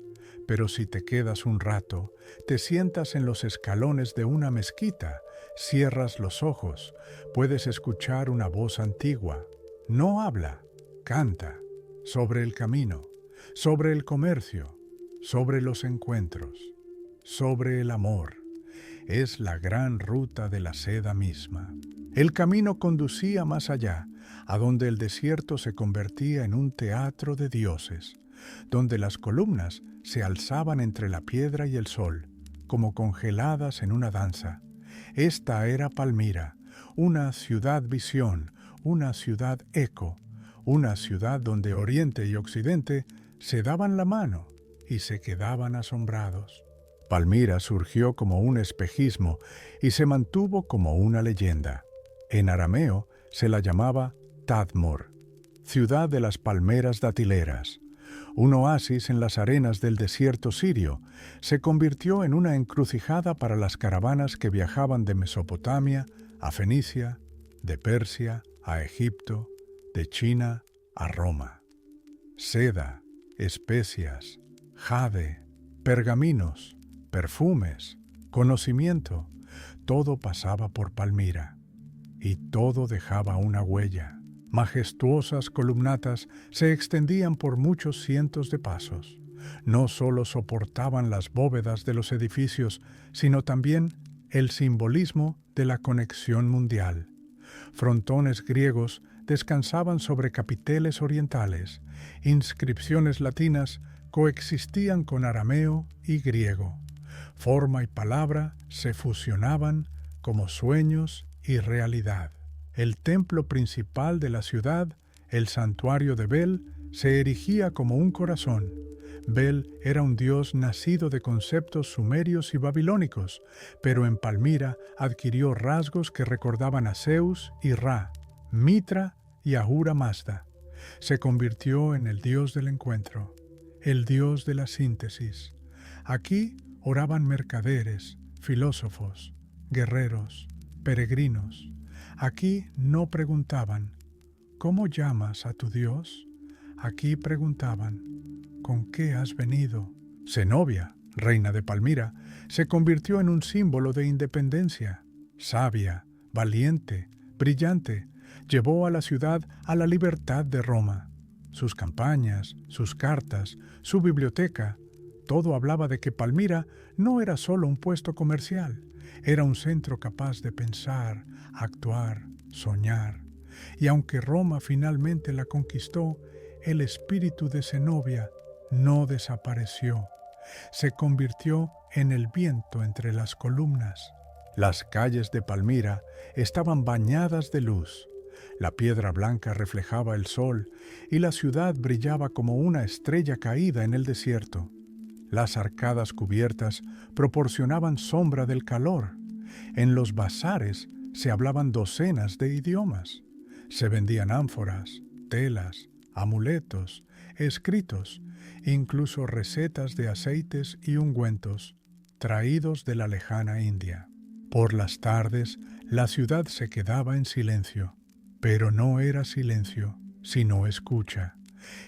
pero si te quedas un rato, te sientas en los escalones de una mezquita, cierras los ojos, puedes escuchar una voz antigua. No habla, canta, sobre el camino, sobre el comercio, sobre los encuentros, sobre el amor. es la gran ruta de la seda misma. El camino conducía más allá, a donde el desierto se convertía en un teatro de dioses, donde las columnas se alzaban entre la piedra y el sol, como congeladas en una danza. Esta era Palmira, una ciudad visión, una ciudad eco, una ciudad donde Oriente y Occidente se daban la mano y se quedaban asombrados. Palmira surgió como un espejismo y se mantuvo como una leyenda. En arameo se la llamaba Tadmor, ciudad de las palmeras datileras. Un oasis en las arenas del desierto sirio, se convirtió en una encrucijada para las caravanas que viajaban de Mesopotamia a Fenicia, de Persia a Egipto, de China a Roma. Seda, especias, jade, pergaminos, perfumes, conocimiento, todo pasaba por Palmira, y todo dejaba una huella. Majestuosas columnatas se extendían por muchos cientos de pasos. No solo soportaban las bóvedas de los edificios, sino también el simbolismo de la conexión mundial. Frontones griegos descansaban sobre capiteles orientales. Inscripciones latinas coexistían con arameo y griego. Forma y palabra se fusionaban como sueños y realidad. El templo principal de la ciudad, el santuario de Bel, se erigía como un corazón. Bel era un dios nacido de conceptos sumerios y babilónicos, pero en Palmira adquirió rasgos que recordaban a Zeus y Ra, Mitra y Ahura Mazda. Se convirtió en el dios del encuentro, el dios de la síntesis. Aquí oraban mercaderes, filósofos, guerreros, peregrinos. Aquí no preguntaban, ¿cómo llamas a tu Dios? Aquí preguntaban, ¿con qué has venido? Zenobia, reina de Palmira, se convirtió en un símbolo de independencia. Sabia, valiente, brillante, llevó a la ciudad a la libertad de Roma. Sus campañas, sus cartas, su biblioteca, todo hablaba de que Palmira no era solo un puesto comercial, era un centro capaz de pensar, actuar, soñar. Y aunque Roma finalmente la conquistó, el espíritu de Zenobia no desapareció. Se convirtió en el viento entre las columnas. Las calles de Palmira estaban bañadas de luz. La piedra blanca reflejaba el sol y la ciudad brillaba como una estrella caída en el desierto. Las arcadas cubiertas proporcionaban sombra del calor. En los bazares se hablaban docenas de idiomas. Se vendían ánforas, telas, amuletos, escritos, incluso recetas de aceites y ungüentos, traídos de la lejana India. Por las tardes, la ciudad se quedaba en silencio, pero no era silencio, sino escucha.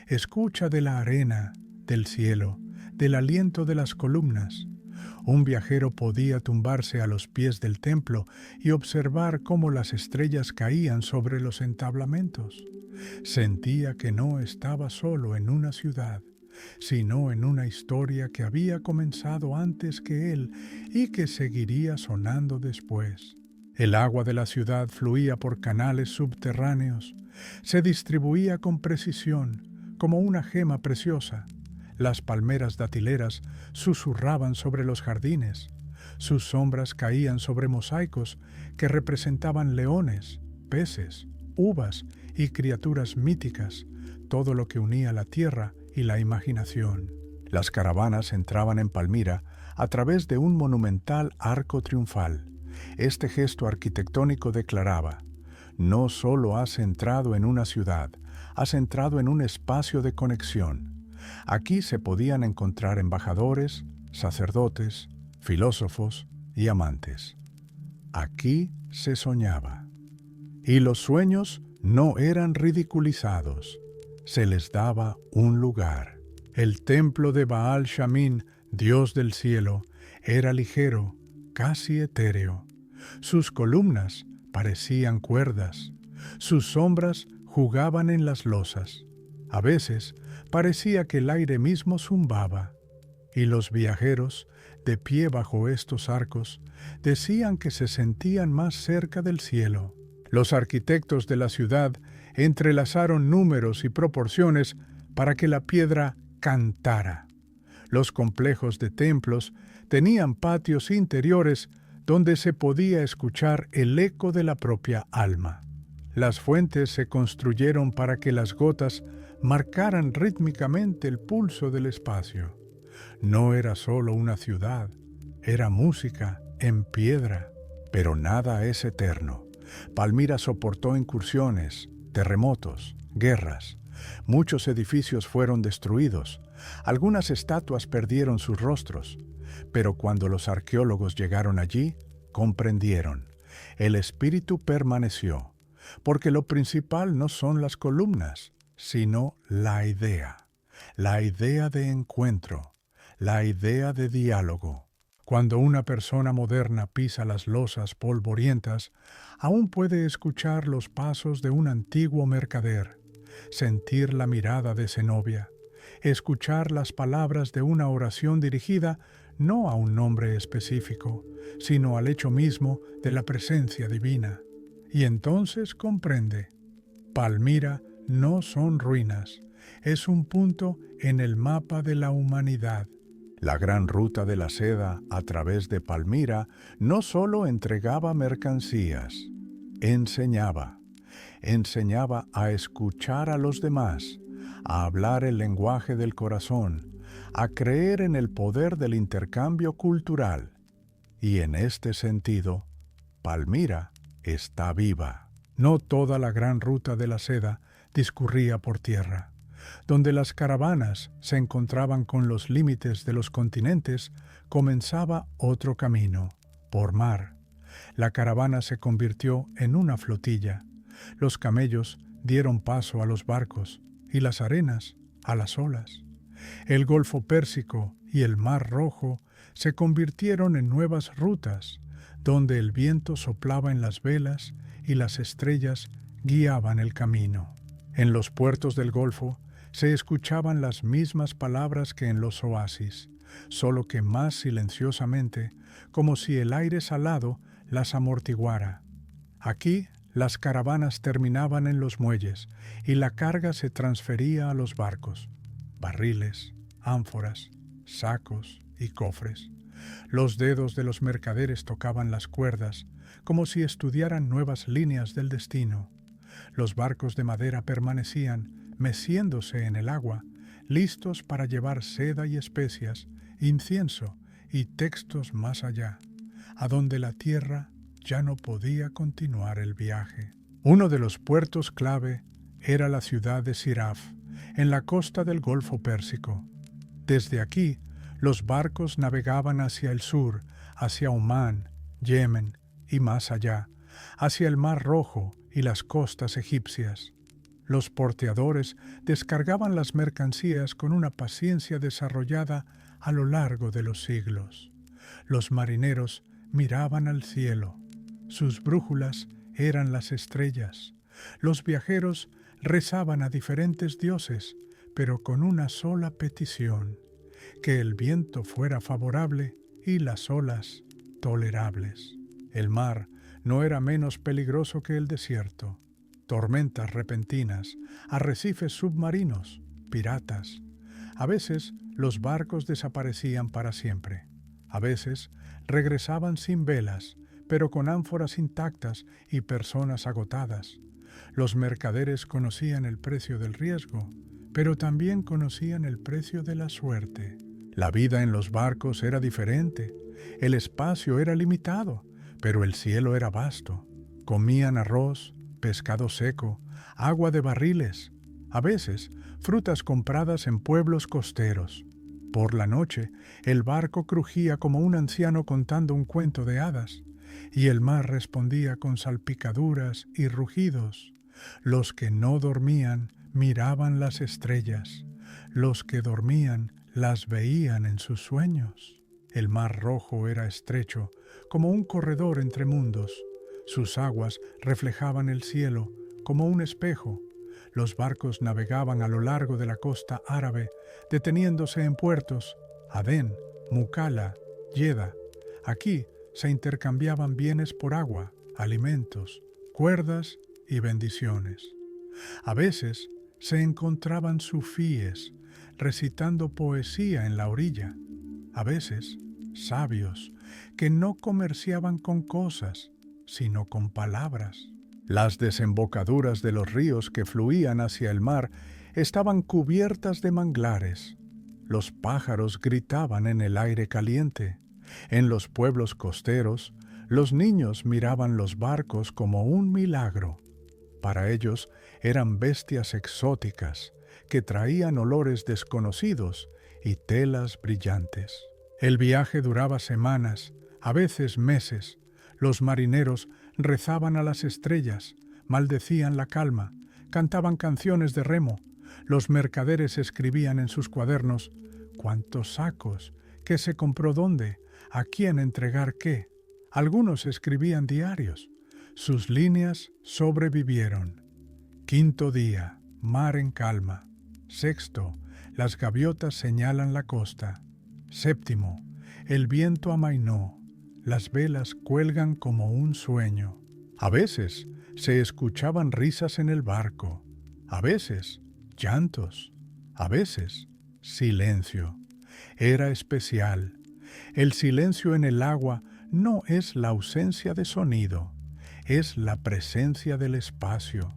Escucha de la arena, del cielo, del aliento de las columnas. Un viajero podía tumbarse a los pies del templo y observar cómo las estrellas caían sobre los entablamentos. Sentía que no estaba solo en una ciudad, sino en una historia que había comenzado antes que él y que seguiría sonando después. El agua de la ciudad fluía por canales subterráneos, se distribuía con precisión, como una gema preciosa. Las palmeras datileras susurraban sobre los jardines. Sus sombras caían sobre mosaicos que representaban leones, peces, uvas y criaturas míticas, todo lo que unía la tierra y la imaginación. Las caravanas entraban en Palmira a través de un monumental arco triunfal. Este gesto arquitectónico declaraba: no solo has entrado en una ciudad, has entrado en un espacio de conexión. Aquí se podían encontrar embajadores, sacerdotes, filósofos y amantes. Aquí se soñaba. Y los sueños no eran ridiculizados. Se les daba un lugar. El templo de Baal Shamin, dios del cielo, era ligero, casi etéreo. Sus columnas parecían cuerdas. Sus sombras jugaban en las losas. A veces parecía que el aire mismo zumbaba, y los viajeros de pie bajo estos arcos, decían que se sentían más cerca del cielo. Los arquitectos de la ciudad entrelazaron números y proporciones para que la piedra cantara. Los complejos de templos tenían patios interiores donde se podía escuchar el eco de la propia alma. Las fuentes se construyeron para que las gotas marcaran rítmicamente el pulso del espacio. No era solo una ciudad, era música en piedra, pero nada es eterno. Palmira soportó incursiones, terremotos, guerras. Muchos edificios fueron destruidos, algunas estatuas perdieron sus rostros, pero cuando los arqueólogos llegaron allí, comprendieron, el espíritu permaneció, porque lo principal no son las columnas, sino la idea de encuentro, la idea de diálogo. Cuando una persona moderna pisa las losas polvorientas, aún puede escuchar los pasos de un antiguo mercader, sentir la mirada de Zenobia, escuchar las palabras de una oración dirigida no a un nombre específico, sino al hecho mismo de la presencia divina. Y entonces comprende, Palmira no son ruinas, es un punto en el mapa de la humanidad. La gran ruta de la seda a través de Palmira no solo entregaba mercancías, enseñaba a escuchar a los demás, a hablar el lenguaje del corazón, a creer en el poder del intercambio cultural. Y en este sentido, Palmira está viva. No toda la gran ruta de la seda discurría por tierra. Donde las caravanas se encontraban con los límites de los continentes, comenzaba otro camino, por mar. La caravana se convirtió en una flotilla. Los camellos dieron paso a los barcos y las arenas a las olas. El Golfo Pérsico y el Mar Rojo se convirtieron en nuevas rutas, donde el viento soplaba en las velas y las estrellas guiaban el camino. En los puertos del Golfo se escuchaban las mismas palabras que en los oasis, solo que más silenciosamente, como si el aire salado las amortiguara. Aquí las caravanas terminaban en los muelles y la carga se transfería a los barcos, barriles, ánforas, sacos y cofres. Los dedos de los mercaderes tocaban las cuerdas, como si estudiaran nuevas líneas del destino. Los barcos de madera permanecían meciéndose en el agua, listos para llevar seda y especias, incienso y textos más allá, a donde la tierra ya no podía continuar el viaje. Uno de los puertos clave era la ciudad de Siraf, en la costa del Golfo Pérsico. Desde aquí, los barcos navegaban hacia el sur, hacia Omán, Yemen y más allá, hacia el Mar Rojo y las costas egipcias. Los porteadores descargaban las mercancías con una paciencia desarrollada a lo largo de los siglos. Los marineros miraban al cielo. Sus brújulas eran las estrellas. Los viajeros rezaban a diferentes dioses, pero con una sola petición: que el viento fuera favorable y las olas tolerables. El mar no era menos peligroso que el desierto. Tormentas repentinas, arrecifes submarinos, piratas. A veces los barcos desaparecían para siempre. A veces regresaban sin velas, pero con ánforas intactas y personas agotadas. Los mercaderes conocían el precio del riesgo, pero también conocían el precio de la suerte. La vida en los barcos era diferente. El espacio era limitado, pero el cielo era vasto. Comían arroz, pescado seco, agua de barriles, a veces frutas compradas en pueblos costeros. Por la noche, el barco crujía como un anciano contando un cuento de hadas, y el mar respondía con salpicaduras y rugidos. Los que no dormían miraban las estrellas, los que dormían las veían en sus sueños. El Mar Rojo era estrecho, como un corredor entre mundos. Sus aguas reflejaban el cielo como un espejo. Los barcos navegaban a lo largo de la costa árabe, deteniéndose en puertos: Adén, Mucala Yeda. Aquí se intercambiaban bienes por agua, alimentos, cuerdas y bendiciones. A veces se encontraban sufíes recitando poesía en la orilla. A veces sabios que no comerciaban con cosas, sino con palabras. Las desembocaduras de los ríos que fluían hacia el mar estaban cubiertas de manglares. Los pájaros gritaban en el aire caliente. En los pueblos costeros, los niños miraban los barcos como un milagro. Para ellos eran bestias exóticas que traían olores desconocidos y telas brillantes. El viaje duraba semanas, a veces meses. Los marineros rezaban a las estrellas, maldecían la calma, cantaban canciones de remo. Los mercaderes escribían en sus cuadernos cuántos sacos, qué se compró dónde, a quién entregar qué. Algunos escribían diarios. Sus líneas sobrevivieron. 5.º día, mar en calma. 6.º, las gaviotas señalan la costa. 7.º, el viento amainó. Las velas cuelgan como un sueño. A veces se escuchaban risas en el barco. A veces llantos. A veces silencio. Era especial. El silencio en el agua no es la ausencia de sonido, es la presencia del espacio,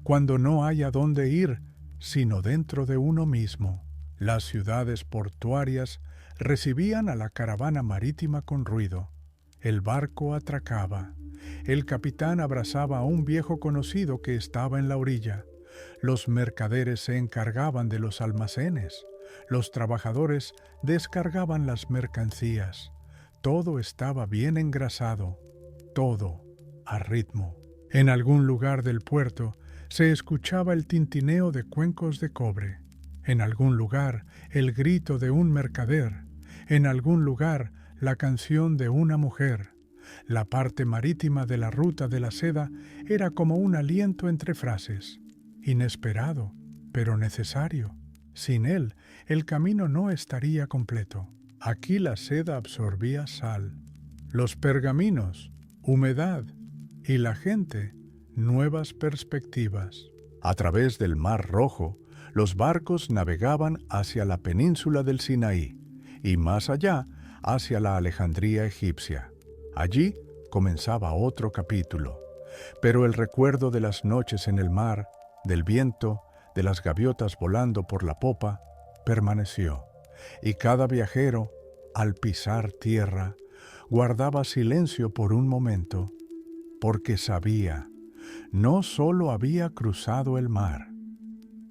cuando no hay a dónde ir, sino dentro de uno mismo. Las ciudades portuarias recibían a la caravana marítima con ruido. El barco atracaba. El capitán abrazaba a un viejo conocido que estaba en la orilla. Los mercaderes se encargaban de los almacenes. Los trabajadores descargaban las mercancías. Todo estaba bien engrasado, todo a ritmo. En algún lugar del puerto se escuchaba el tintineo de cuencos de cobre. En algún lugar el grito de un mercader. En algún lugar la canción de una mujer. La parte marítima de la ruta de la seda era como un aliento entre frases. Inesperado, pero necesario. Sin él, el camino no estaría completo. Aquí la seda absorbía sal, los pergaminos, humedad, y la gente, nuevas perspectivas. A través del Mar Rojo, los barcos navegaban hacia la península del Sinaí y más allá hacia la Alejandría egipcia. Allí comenzaba otro capítulo, pero el recuerdo de las noches en el mar, del viento, de las gaviotas volando por la popa, permaneció, y cada viajero, al pisar tierra, guardaba silencio por un momento, porque sabía, no solo había cruzado el mar,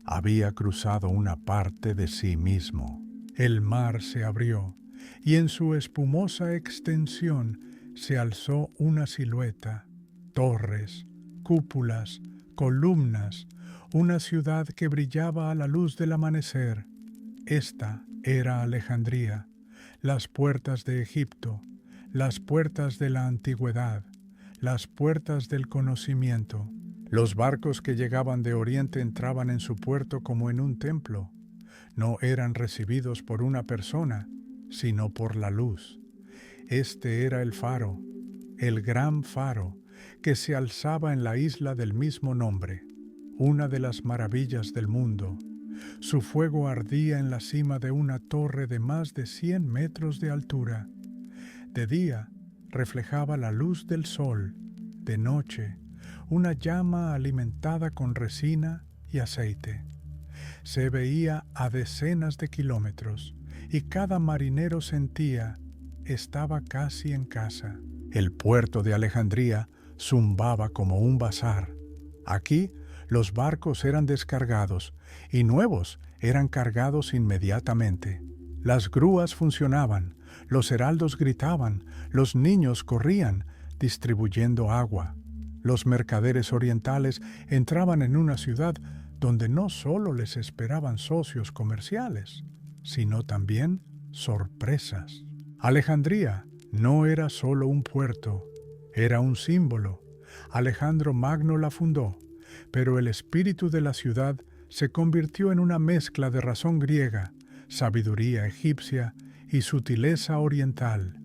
había cruzado una parte de sí mismo. El mar se abrió, y en su espumosa extensión se alzó una silueta, torres, cúpulas, columnas, una ciudad que brillaba a la luz del amanecer. Esta era Alejandría, las puertas de Egipto, las puertas de la antigüedad, las puertas del conocimiento. Los barcos que llegaban de Oriente entraban en su puerto como en un templo. No eran recibidos por una persona, sino por la luz. Este era el faro, el gran faro, que se alzaba en la isla del mismo nombre, una de las maravillas del mundo. Su fuego ardía en la cima de una torre de más de 100 metros de altura. De día reflejaba la luz del sol, de noche una llama alimentada con resina y aceite. Se veía a decenas de kilómetros y cada marinero sentía estaba casi en casa. El puerto de Alejandría zumbaba como un bazar. Aquí los barcos eran descargados y nuevos eran cargados inmediatamente. Las grúas funcionaban, los heraldos gritaban, los niños corrían, distribuyendo agua. Los mercaderes orientales entraban en una ciudad donde no solo les esperaban socios comerciales, sino también sorpresas. Alejandría no era solo un puerto, era un símbolo. Alejandro Magno la fundó, pero el espíritu de la ciudad se convirtió en una mezcla de razón griega, sabiduría egipcia y sutileza oriental.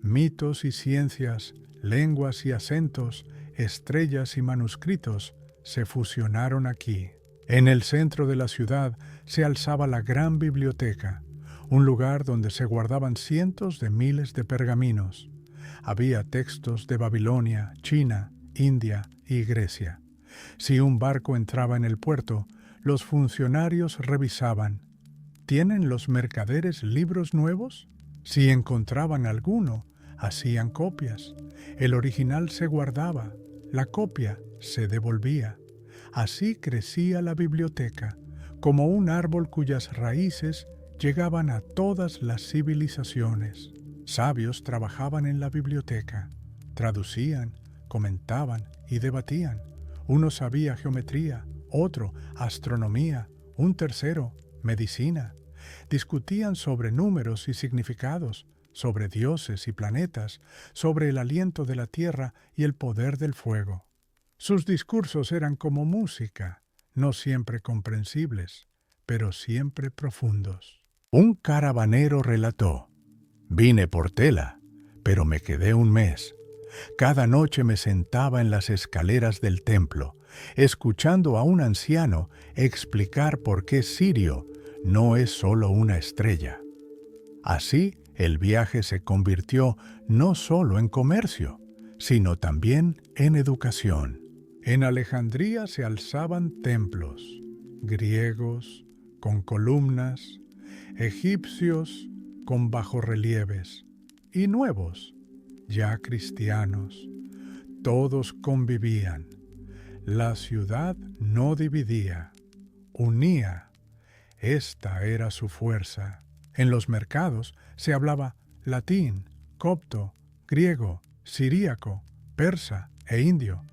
Mitos y ciencias, lenguas y acentos, estrellas y manuscritos se fusionaron aquí. En el centro de la ciudad se alzaba la gran biblioteca, un lugar donde se guardaban cientos de miles de pergaminos. Había textos de Babilonia, China, India y Grecia. Si un barco entraba en el puerto, los funcionarios revisaban. ¿Tienen los mercaderes libros nuevos? Si encontraban alguno, hacían copias. El original se guardaba, la copia se devolvía. Así crecía la biblioteca, como un árbol cuyas raíces llegaban a todas las civilizaciones. Sabios trabajaban en la biblioteca, traducían, comentaban y debatían. Uno sabía geometría, otro astronomía, un tercero medicina. Discutían sobre números y significados, sobre dioses y planetas, sobre el aliento de la tierra y el poder del fuego. Sus discursos eran como música, no siempre comprensibles, pero siempre profundos. Un caravanero relató: «Vine por tela, pero me quedé un mes. Cada noche me sentaba en las escaleras del templo, escuchando a un anciano explicar por qué Sirio no es solo una estrella». Así, el viaje se convirtió no solo en comercio, sino también en educación. En Alejandría se alzaban templos, griegos con columnas, egipcios con bajorrelieves, y nuevos, ya cristianos. Todos convivían. La ciudad no dividía, unía. Esta era su fuerza. En los mercados se hablaba latín, copto, griego, siríaco, persa e indio.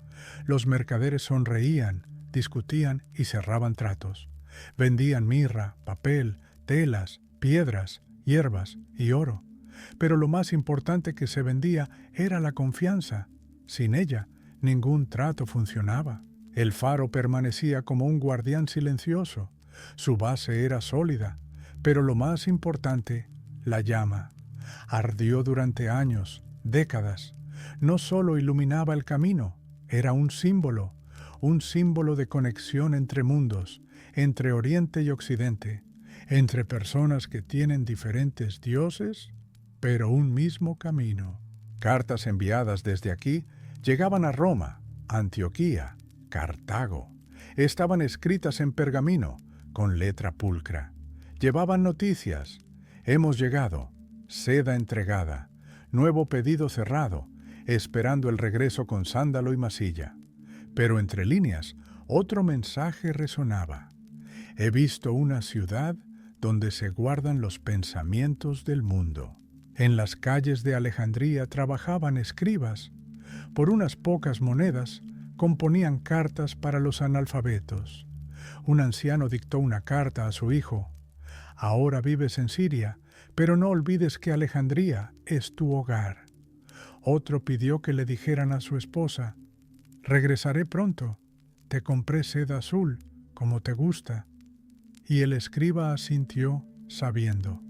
Los mercaderes sonreían, discutían y cerraban tratos. Vendían mirra, papel, telas, piedras, hierbas y oro. Pero lo más importante que se vendía era la confianza. Sin ella, ningún trato funcionaba. El faro permanecía como un guardián silencioso. Su base era sólida, pero lo más importante, la llama. Ardió durante años, décadas. No solo iluminaba el camino, era un símbolo de conexión entre mundos, entre Oriente y Occidente, entre personas que tienen diferentes dioses, pero un mismo camino. Cartas enviadas desde aquí llegaban a Roma, Antioquía, Cartago. Estaban escritas en pergamino, con letra pulcra. Llevaban noticias. Hemos llegado. Seda entregada. Nuevo pedido cerrado, esperando el regreso con sándalo y masilla. Pero entre líneas, otro mensaje resonaba. He visto una ciudad donde se guardan los pensamientos del mundo. En las calles de Alejandría trabajaban escribas. Por unas pocas monedas componían cartas para los analfabetos. Un anciano dictó una carta a su hijo. Ahora vives en Siria, pero no olvides que Alejandría es tu hogar. Otro pidió que le dijeran a su esposa: regresaré pronto, te compré seda azul, como te gusta. Y el escriba asintió, sabiendo: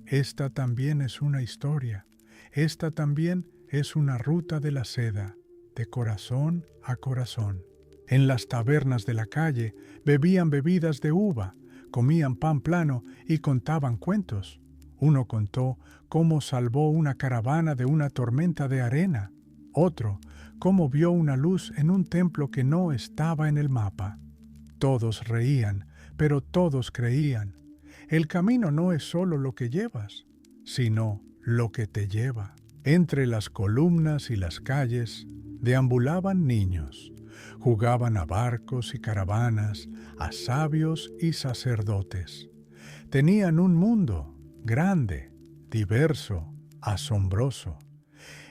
esta también es una historia, esta también es una ruta de la seda, de corazón a corazón. En las tabernas de la calle bebían bebidas de uva, comían pan plano y contaban cuentos. Uno contó cómo salvó una caravana de una tormenta de arena. Otro, cómo vio una luz en un templo que no estaba en el mapa. Todos reían, pero todos creían. El camino no es solo lo que llevas, sino lo que te lleva. Entre las columnas y las calles deambulaban niños. Jugaban a barcos y caravanas, a sabios y sacerdotes. Tenían un mundo grande, diverso, asombroso.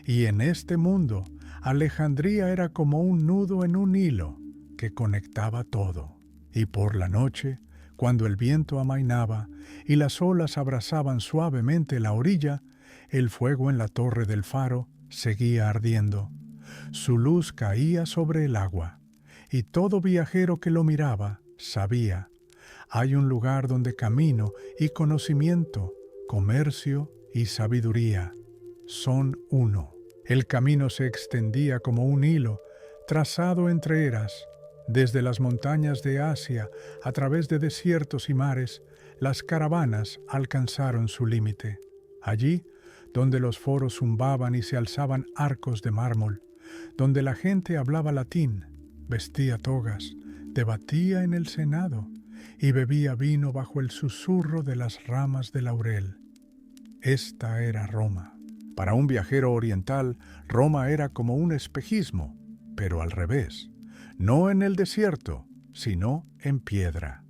Y en este mundo, Alejandría era como un nudo en un hilo que conectaba todo. Y por la noche, cuando el viento amainaba y las olas abrazaban suavemente la orilla, el fuego en la torre del faro seguía ardiendo. Su luz caía sobre el agua, y todo viajero que lo miraba sabía: hay un lugar donde camino y conocimiento, comercio y sabiduría son uno. El camino se extendía como un hilo, trazado entre eras. Desde las montañas de Asia, a través de desiertos y mares, las caravanas alcanzaron su límite. Allí, donde los foros zumbaban y se alzaban arcos de mármol, donde la gente hablaba latín, vestía togas, debatía en el Senado y bebía vino bajo el susurro de las ramas de laurel. Esta era Roma. Para un viajero oriental, Roma era como un espejismo, pero al revés. No en el desierto, sino en piedra.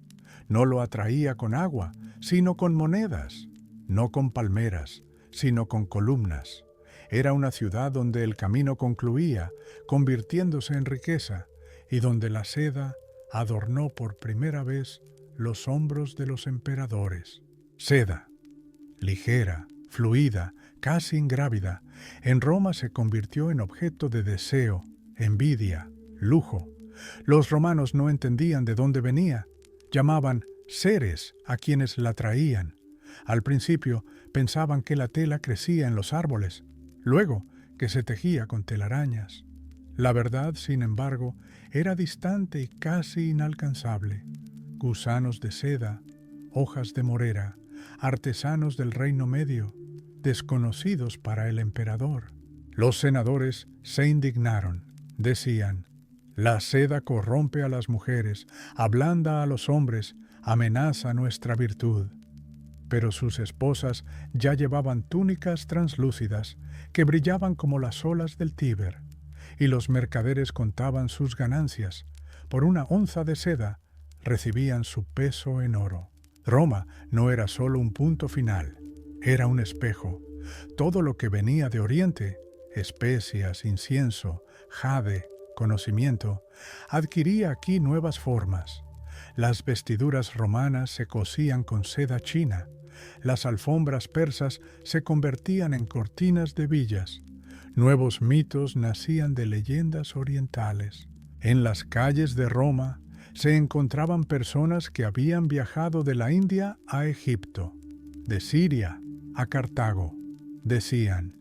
No lo atraía con agua, sino con monedas. No con palmeras, sino con columnas. Era una ciudad donde el camino concluía, convirtiéndose en riqueza, y donde la seda adornó por primera vez los hombros de los emperadores. Seda, ligera, fluida, casi ingrávida, en Roma se convirtió en objeto de deseo, envidia, lujo. Los romanos no entendían de dónde venía. Llamaban seres a quienes la traían. Al principio pensaban que la tela crecía en los árboles, luego que se tejía con telarañas. La verdad, sin embargo, era distante y casi inalcanzable. Gusanos de seda, hojas de morera, artesanos del Reino Medio, desconocidos para el emperador. Los senadores se indignaron. Decían: la seda corrompe a las mujeres, ablanda a los hombres, amenaza nuestra virtud. Pero sus esposas ya llevaban túnicas translúcidas que brillaban como las olas del Tíber, y los mercaderes contaban sus ganancias. Por una onza de seda recibían su peso en oro. Roma no era solo un punto final, era un espejo. Todo lo que venía de Oriente, especias, incienso, jade, conocimiento, adquiría aquí nuevas formas. Las vestiduras romanas se cosían con seda china, las alfombras persas se convertían en cortinas de villas, nuevos mitos nacían de leyendas orientales. En las calles de Roma se encontraban personas que habían viajado de la India a Egipto, de Siria a Cartago. Decían: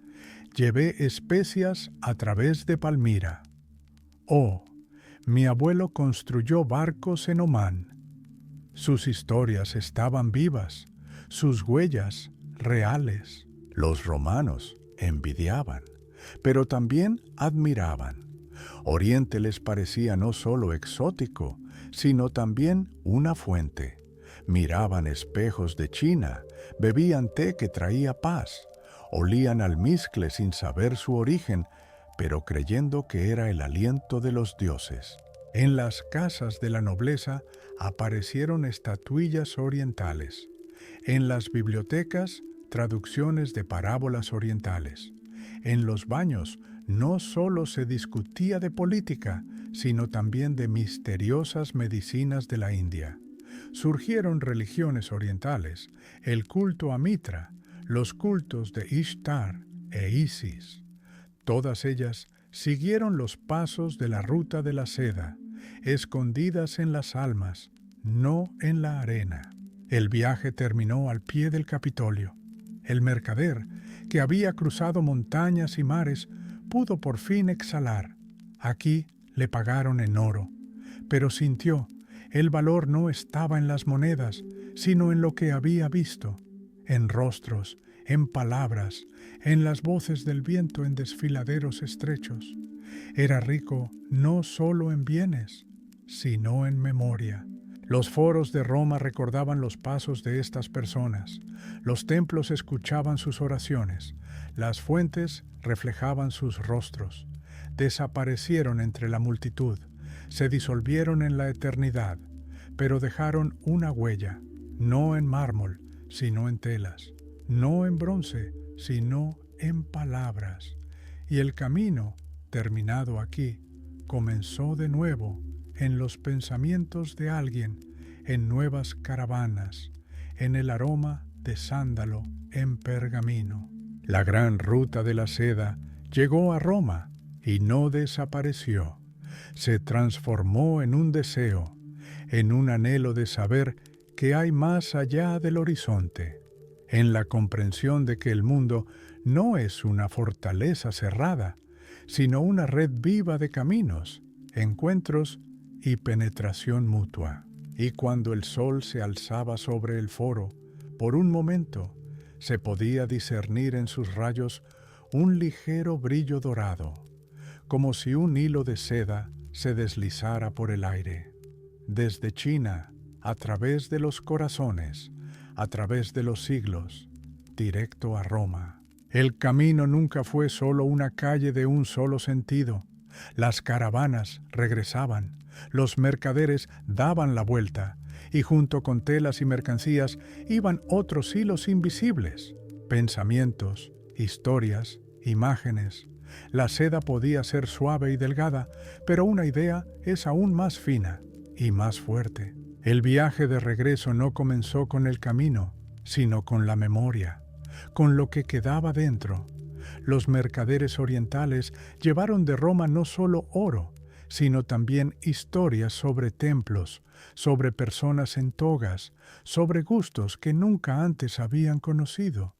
llevé especias a través de Palmira. Oh, mi abuelo construyó barcos en Omán. Sus historias estaban vivas, sus huellas reales. Los romanos envidiaban, pero también admiraban. Oriente les parecía no solo exótico, sino también una fuente. Miraban espejos de China, bebían té que traía paz, olían almizcle sin saber su origen, pero creyendo que era el aliento de los dioses. En las casas de la nobleza aparecieron estatuillas orientales. En las bibliotecas, traducciones de parábolas orientales. En los baños no solo se discutía de política, sino también de misteriosas medicinas de la India. Surgieron religiones orientales, el culto a Mitra, los cultos de Ishtar e Isis. Todas ellas siguieron los pasos de la ruta de la seda, escondidas en las almas, no en la arena. El viaje terminó al pie del Capitolio. El mercader, que había cruzado montañas y mares, pudo por fin exhalar. Aquí le pagaron en oro, pero sintió, el valor no estaba en las monedas, sino en lo que había visto, en rostros, en palabras, en las voces del viento en desfiladeros estrechos. Era rico no solo en bienes, sino en memoria. Los foros de Roma recordaban los pasos de estas personas, los templos escuchaban sus oraciones, las fuentes reflejaban sus rostros. Desaparecieron entre la multitud, se disolvieron en la eternidad, pero dejaron una huella, no en mármol, sino en telas, no en bronce, sino en palabras. Y el camino, terminado aquí, comenzó de nuevo en los pensamientos de alguien, en nuevas caravanas, en el aroma de sándalo en pergamino. La gran ruta de la seda llegó a Roma y no desapareció. Se transformó en un deseo, en un anhelo de saber qué hay más allá del horizonte, en la comprensión de que el mundo no es una fortaleza cerrada, sino una red viva de caminos, encuentros y penetración mutua. Y cuando el sol se alzaba sobre el foro, por un momento se podía discernir en sus rayos un ligero brillo dorado, como si un hilo de seda se deslizara por el aire. Desde China, a través de los corazones, a través de los siglos, directo a Roma. El camino nunca fue solo una calle de un solo sentido. Las caravanas regresaban, los mercaderes daban la vuelta, y junto con telas y mercancías iban otros hilos invisibles, pensamientos, historias, imágenes. La seda podía ser suave y delgada, pero una idea es aún más fina y más fuerte. El viaje de regreso no comenzó con el camino, sino con la memoria, con lo que quedaba dentro. Los mercaderes orientales llevaron de Roma no solo oro, sino también historias sobre templos, sobre personas en togas, sobre gustos que nunca antes habían conocido.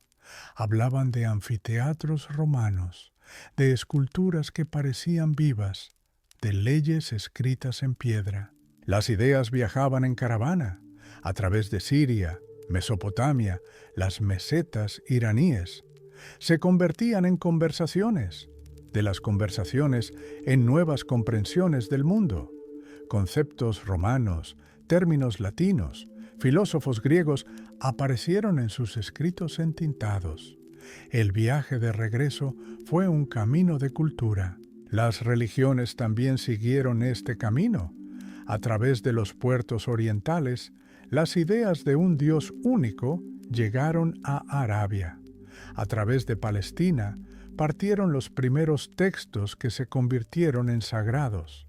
Hablaban de anfiteatros romanos, de esculturas que parecían vivas, de leyes escritas en piedra. Las ideas viajaban en caravana, a través de Siria, Mesopotamia, las mesetas iraníes. Se convertían en conversaciones, de las conversaciones en nuevas comprensiones del mundo. Conceptos romanos, términos latinos, filósofos griegos aparecieron en sus escritos entintados. El viaje de regreso fue un camino de cultura. Las religiones también siguieron este camino. A través de los puertos orientales, las ideas de un Dios único llegaron a Arabia. A través de Palestina, partieron los primeros textos que se convirtieron en sagrados.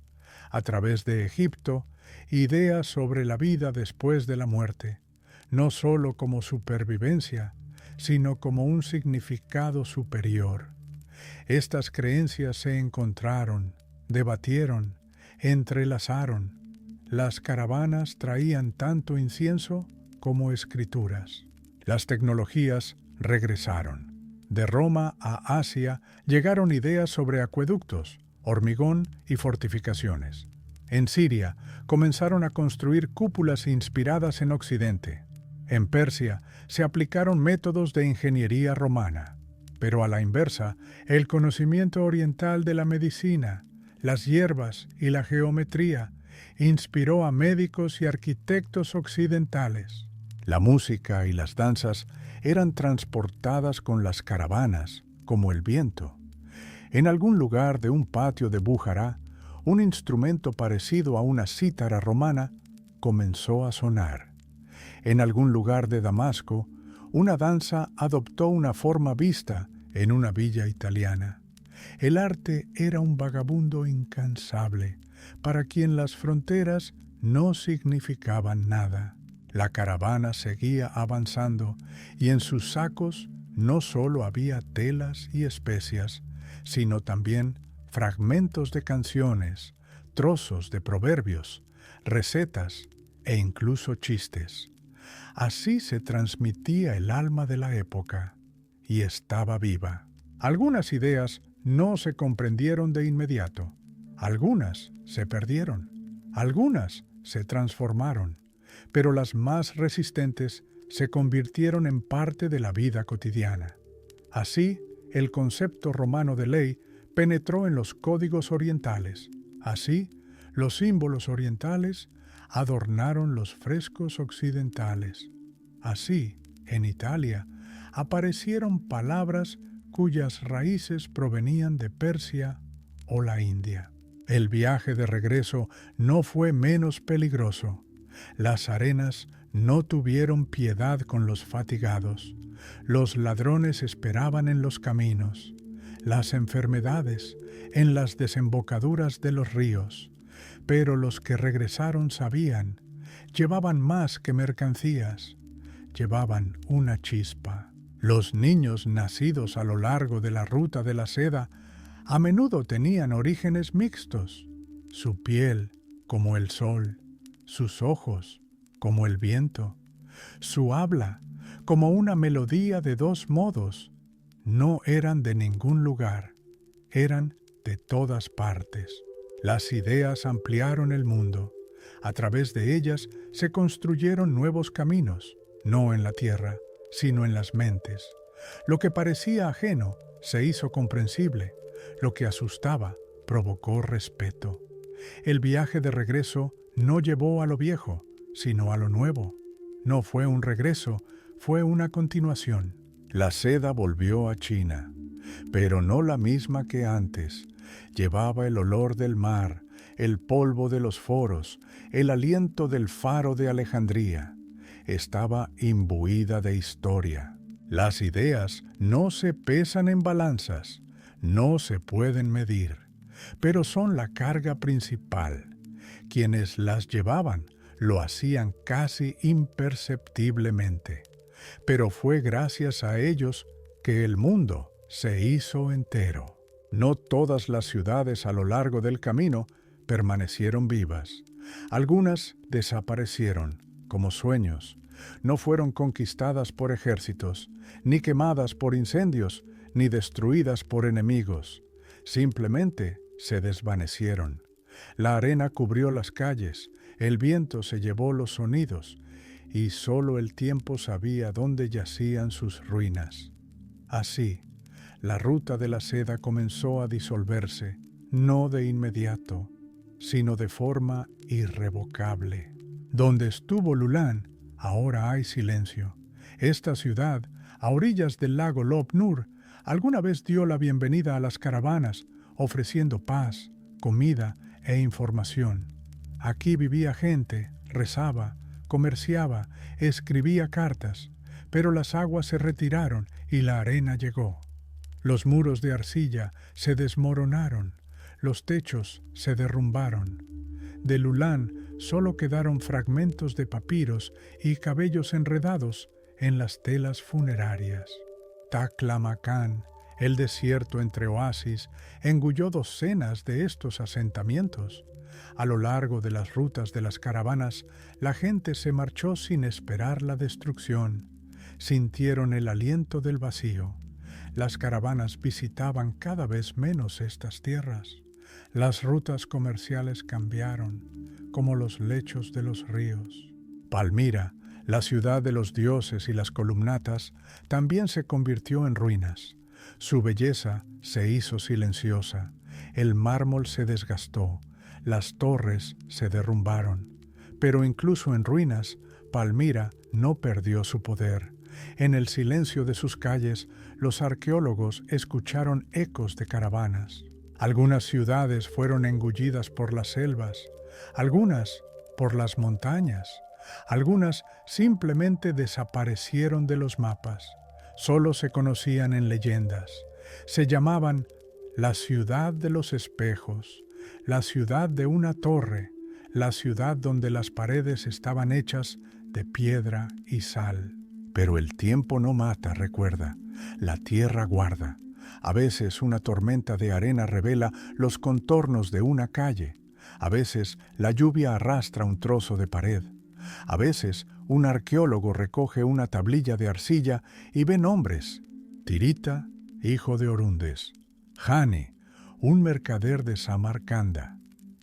A través de Egipto, ideas sobre la vida después de la muerte, no solo como supervivencia, sino como un significado superior. Estas creencias se encontraron, debatieron, entrelazaron. Las caravanas traían tanto incienso como escrituras. Las tecnologías regresaron. De Roma a Asia llegaron ideas sobre acueductos, hormigón y fortificaciones. En Siria comenzaron a construir cúpulas inspiradas en Occidente. En Persia se aplicaron métodos de ingeniería romana. Pero a la inversa, el conocimiento oriental de la medicina, las hierbas y la geometría inspiró a médicos y arquitectos occidentales. La música y las danzas eran transportadas con las caravanas, como el viento. En algún lugar de un patio de Bújara, un instrumento parecido a una cítara romana comenzó a sonar. En algún lugar de Damasco, una danza adoptó una forma vista en una villa italiana. El arte era un vagabundo incansable, para quien las fronteras no significaban nada. La caravana seguía avanzando y en sus sacos no solo había telas y especias, sino también fragmentos de canciones, trozos de proverbios, recetas e incluso chistes. Así se transmitía el alma de la época y estaba viva. Algunas ideas no se comprendieron de inmediato. Algunas se perdieron, algunas se transformaron, pero las más resistentes se convirtieron en parte de la vida cotidiana. Así, el concepto romano de ley penetró en los códigos orientales. Así, los símbolos orientales adornaron los frescos occidentales. Así, en Italia, aparecieron palabras cuyas raíces provenían de Persia o la India. El viaje de regreso no fue menos peligroso. Las arenas no tuvieron piedad con los fatigados. Los ladrones esperaban en los caminos. Las enfermedades en las desembocaduras de los ríos. Pero los que regresaron sabían, llevaban más que mercancías, llevaban una chispa. Los niños nacidos a lo largo de la ruta de la seda a menudo tenían orígenes mixtos, su piel como el sol, sus ojos como el viento, su habla como una melodía de dos modos, no eran de ningún lugar, eran de todas partes. Las ideas ampliaron el mundo. A través de ellas se construyeron nuevos caminos, no en la tierra, sino en las mentes. Lo que parecía ajeno se hizo comprensible. Lo que asustaba provocó respeto. El viaje de regreso no llevó a lo viejo, sino a lo nuevo. No fue un regreso, fue una continuación. La seda volvió a China, pero no la misma que antes. Llevaba el olor del mar, el polvo de los foros, el aliento del faro de Alejandría. Estaba imbuida de historia. Las ideas no se pesan en balanzas, no se pueden medir, pero son la carga principal. Quienes las llevaban lo hacían casi imperceptiblemente, pero fue gracias a ellos que el mundo se hizo entero. No todas las ciudades a lo largo del camino permanecieron vivas. Algunas desaparecieron, como sueños. No fueron conquistadas por ejércitos, ni quemadas por incendios, ni destruidas por enemigos. Simplemente se desvanecieron. La arena cubrió las calles, el viento se llevó los sonidos, y solo el tiempo sabía dónde yacían sus ruinas. Así, la ruta de la seda comenzó a disolverse, no de inmediato, sino de forma irrevocable. Donde estuvo Lulán, ahora hay silencio. Esta ciudad, a orillas del lago Lob Nur, alguna vez dio la bienvenida a las caravanas, ofreciendo paz, comida e información. Aquí vivía gente, rezaba, comerciaba, escribía cartas, pero las aguas se retiraron y la arena llegó. Los muros de arcilla se desmoronaron, los techos se derrumbaron. De Lulán solo quedaron fragmentos de papiros y cabellos enredados en las telas funerarias. Taklamakan, el desierto entre oasis, engulló docenas de estos asentamientos. A lo largo de las rutas de las caravanas, la gente se marchó sin esperar la destrucción. Sintieron el aliento del vacío. Las caravanas visitaban cada vez menos estas tierras. Las rutas comerciales cambiaron, como los lechos de los ríos. Palmira, la ciudad de los dioses y las columnatas, también se convirtió en ruinas. Su belleza se hizo silenciosa. El mármol se desgastó. Las torres se derrumbaron. Pero incluso en ruinas, Palmira no perdió su poder. En el silencio de sus calles, los arqueólogos escucharon ecos de caravanas. Algunas ciudades fueron engullidas por las selvas, algunas por las montañas, algunas simplemente desaparecieron de los mapas. Solo se conocían en leyendas. Se llamaban la ciudad de los espejos, la ciudad de una torre, la ciudad donde las paredes estaban hechas de piedra y sal. Pero el tiempo no mata, recuerda, la tierra guarda. A veces una tormenta de arena revela los contornos de una calle. A veces la lluvia arrastra un trozo de pared. A veces un arqueólogo recoge una tablilla de arcilla y ve nombres. Tirita, hijo de Orundes. Jane, un mercader de Samarcanda.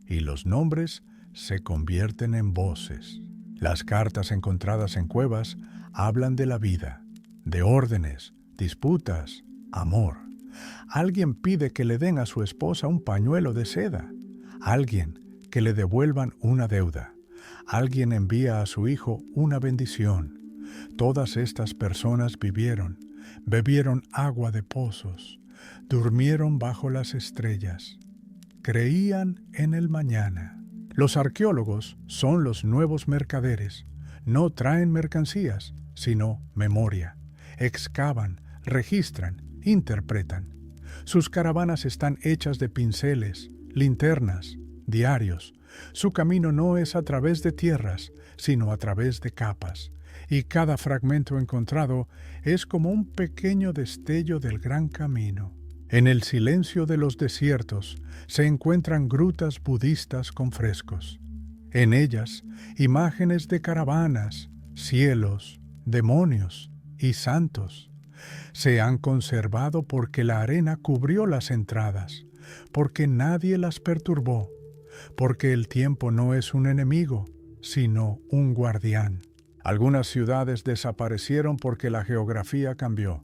Y los nombres se convierten en voces. Las cartas encontradas en cuevas hablan de la vida, de órdenes, disputas, amor. Alguien pide que le den a su esposa un pañuelo de seda. Alguien que le devuelvan una deuda. Alguien envía a su hijo una bendición. Todas estas personas vivieron, bebieron agua de pozos, durmieron bajo las estrellas, creían en el mañana. Los arqueólogos son los nuevos mercaderes. No traen mercancías, sino memoria. Excavan, registran, interpretan. Sus caravanas están hechas de pinceles, linternas, diarios. Su camino no es a través de tierras, sino a través de capas. Y cada fragmento encontrado es como un pequeño destello del gran camino. En el silencio de los desiertos se encuentran grutas budistas con frescos. En ellas, imágenes de caravanas, cielos, demonios y santos. Se han conservado porque la arena cubrió las entradas, porque nadie las perturbó, porque el tiempo no es un enemigo, sino un guardián. Algunas ciudades desaparecieron porque la geografía cambió.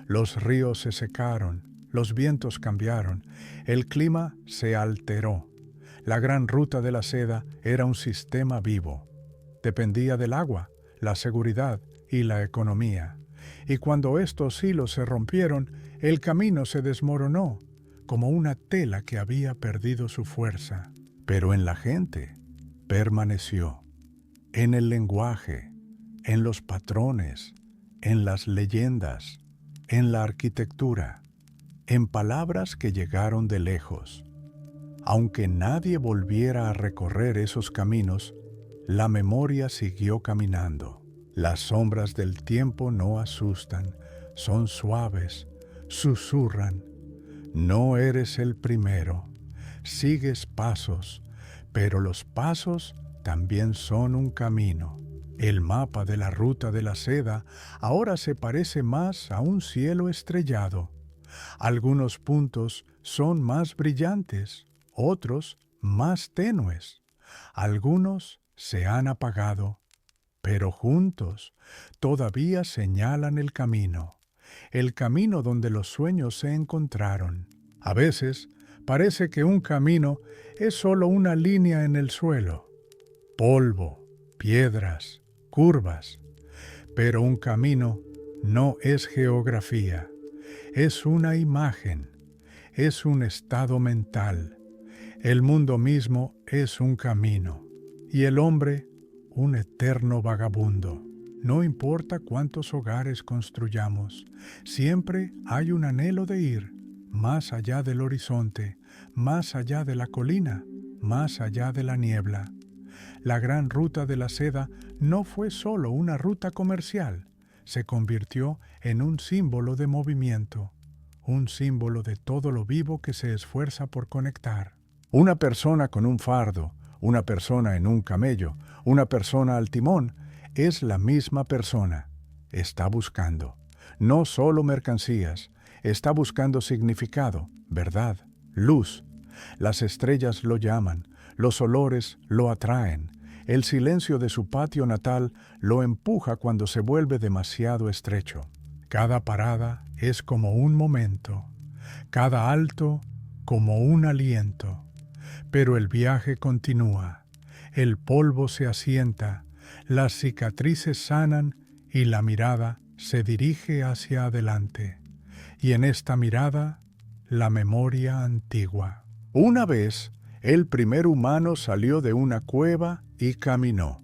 Los ríos se secaron, los vientos cambiaron, el clima se alteró. La gran ruta de la seda era un sistema vivo. Dependía del agua, la seguridad y la economía. Y cuando estos hilos se rompieron, el camino se desmoronó, como una tela que había perdido su fuerza. Pero en la gente permaneció, en el lenguaje, en los patrones, en las leyendas, en la arquitectura, en palabras que llegaron de lejos. Aunque nadie volviera a recorrer esos caminos, la memoria siguió caminando. Las sombras del tiempo no asustan, son suaves, susurran. No eres el primero, sigues pasos, pero los pasos también son un camino. El mapa de la ruta de la seda ahora se parece más a un cielo estrellado. Algunos puntos son más brillantes, otros más tenues. Algunos se han apagado, pero juntos todavía señalan el camino donde los sueños se encontraron. A veces parece que un camino es solo una línea en el suelo, polvo, piedras, curvas, pero un camino no es geografía, es una imagen, es un estado mental. El mundo mismo es un camino y el hombre un eterno vagabundo. No importa cuántos hogares construyamos, siempre hay un anhelo de ir más allá del horizonte, más allá de la colina, más allá de la niebla. La gran ruta de la seda no fue solo una ruta comercial, se convirtió en un símbolo de movimiento, un símbolo de todo lo vivo que se esfuerza por conectar. Una persona con un fardo, una persona en un camello, una persona al timón, es la misma persona. Está buscando, no solo mercancías, está buscando significado, verdad, luz. Las estrellas lo llaman, los olores lo atraen, el silencio de su patio natal lo empuja cuando se vuelve demasiado estrecho. Cada parada es como un momento, cada alto como un aliento. Pero el viaje continúa, el polvo se asienta, las cicatrices sanan y la mirada se dirige hacia adelante. Y en esta mirada, la memoria antigua. Una vez, el primer humano salió de una cueva y caminó.